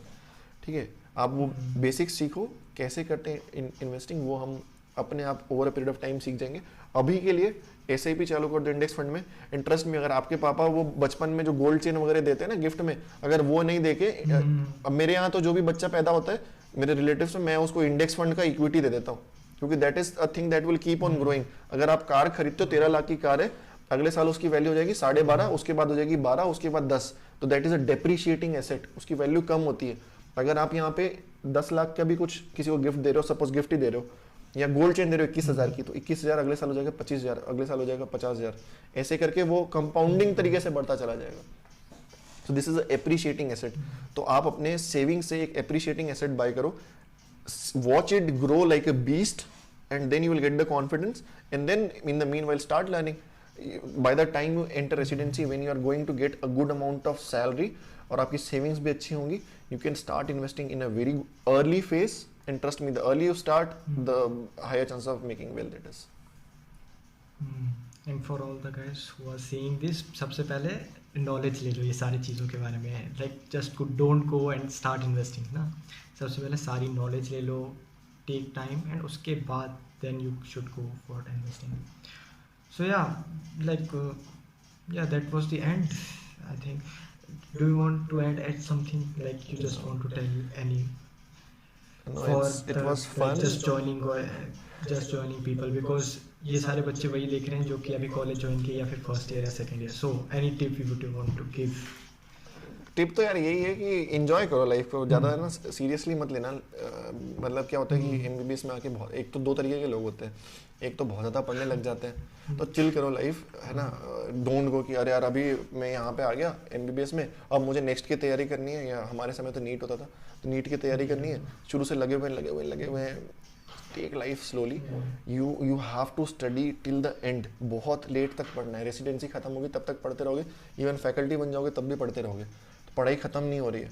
ठीक है, आप वो बेसिक्स सीखो कैसे करते हैं इन्वेस्टिंग, वो हम अपने आप over a period of time सीख जाएंगे. अभी के लिए SIP चालू कर दो इंडेक्स फंड में. इंटरेस्ट में अगर आपके पापा वो बचपन में जो गोल्ड चेन वगैरह देते हैं ना गिफ्ट में, अगर वो नहीं देके, अब मेरे यहाँ तो जो भी बच्चा पैदा होता है मेरे रिलेटिव्स में, मैं उसको इंडेक्स फंड का इक्विटी दे देता हूँ, क्योंकि that is a thing that will keep on growing. अगर आप कार खरीदते हो 13 लाख की कार है, अगले साल उसकी वैल्यू हो जाएगी 12.5, उसके बाद हो जाएगी 12, उसके बाद 10, तो that is a depreciating asset, उसकी वैल्यू कम होती है. अगर आप यहाँ पे 10 लाख का भी कुछ किसी को गिफ्ट दे रहे हो, सपोज गिफ्ट ही दे रहे हो, या गोल्ड चेन दे रहे हो 21,000 की, तो 21,000 अगले साल हो जाएगा 25,000, अगले साल हो जाएगा 50,000, ऐसे करके वो कंपाउंडिंग तरीके से बढ़ता चला जाएगा. So this is appreciating asset. तो आप अपने सेविंग से एक एप्रिशिएटिंग एसेट बाय करो, watch it grow like a beast, and then you will get the confidence, and then in the meanwhile start learning. By the time you enter residency, when you are going to get a good amount of salary और आपकी savings भी अच्छी होंगी, you can start investing in a very early phase. And trust me, the earlier you start, the higher chance of making wealth it is. And for all the guys who are seeing this, सबसे पहले knowledge ले लो ये सारी चीज़ों के बारे में. Like just don't go and start investing ना, सबसे पहले सारी नॉलेज ले लो, टेक टाइम, एंड उसके बाद then you should go for investing. So या that was the end, I think. Do you want to add something, like you just want to tell any? No, For it was fun. Like just joining people, because ये सारे बच्चे वही देख रहे हैं जो कि अभी कॉलेज ज्वाइन किए या फिर फर्स्ट ईयर या second year. So any tip you would want to give? Tip तो यार यही है कि एंजॉय करो लाइफ को, ज़्यादा ना सीरियसली मत लेना. मतलब क्या होता है कि MBBS में आके बहुत, एक तो 2 तरीके के लोग होते हैं, एक तो बहुत ज़्यादा पढ़ने लग जाते हैं, तो चिल करो लाइफ, है ना. डोंट गो कि अरे यार अभी मैं यहाँ पे आ गया MBBS में, अब मुझे नेक्स्ट की तैयारी करनी है, या हमारे समय तो नीट होता था, तो नीट की तैयारी करनी है, शुरू से लगे हुए हैं. Take life slowly. You have to study till the end. बहुत लेट तक पढ़ना है. रेसिडेंसी खत्म होगी तब तक पढ़ते रहोगे, इवन फैकल्टी बन जाओगे तब भी पढ़ते रहोगे, तो पढ़ाई खत्म नहीं हो रही है.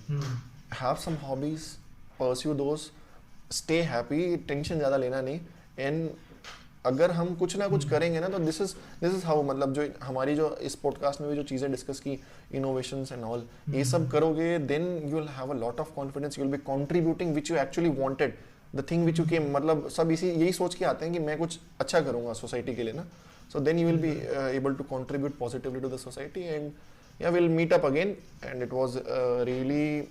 Have some hobbies, pursue those, stay happy, tension ज़्यादा लेना नहीं. एंड अगर हम कुछ ना कुछ करेंगे ना, तो दिस इज हाउ, मतलब जो हमारी जो इस पॉडकास्ट में भी जो चीज़ें डिस्कस की, इनोवेशंस एंड ऑल, ये सब करोगे, then you will have a lot of confidence, you will be contributing which you actually wanted, the thing which you came. मतलब सब यही सोच के आते हैं कि मैं कुछ अच्छा करूँगा सोसाइटी के लिए ना. So then you will be able to contribute positively to the society. And yeah, we'll meet up again, and it was really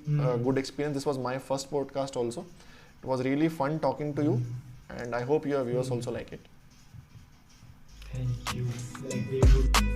good experience. This was my first podcast also. It was really fun talking to you, and I hope your viewers also like it. Thank you. Like, they would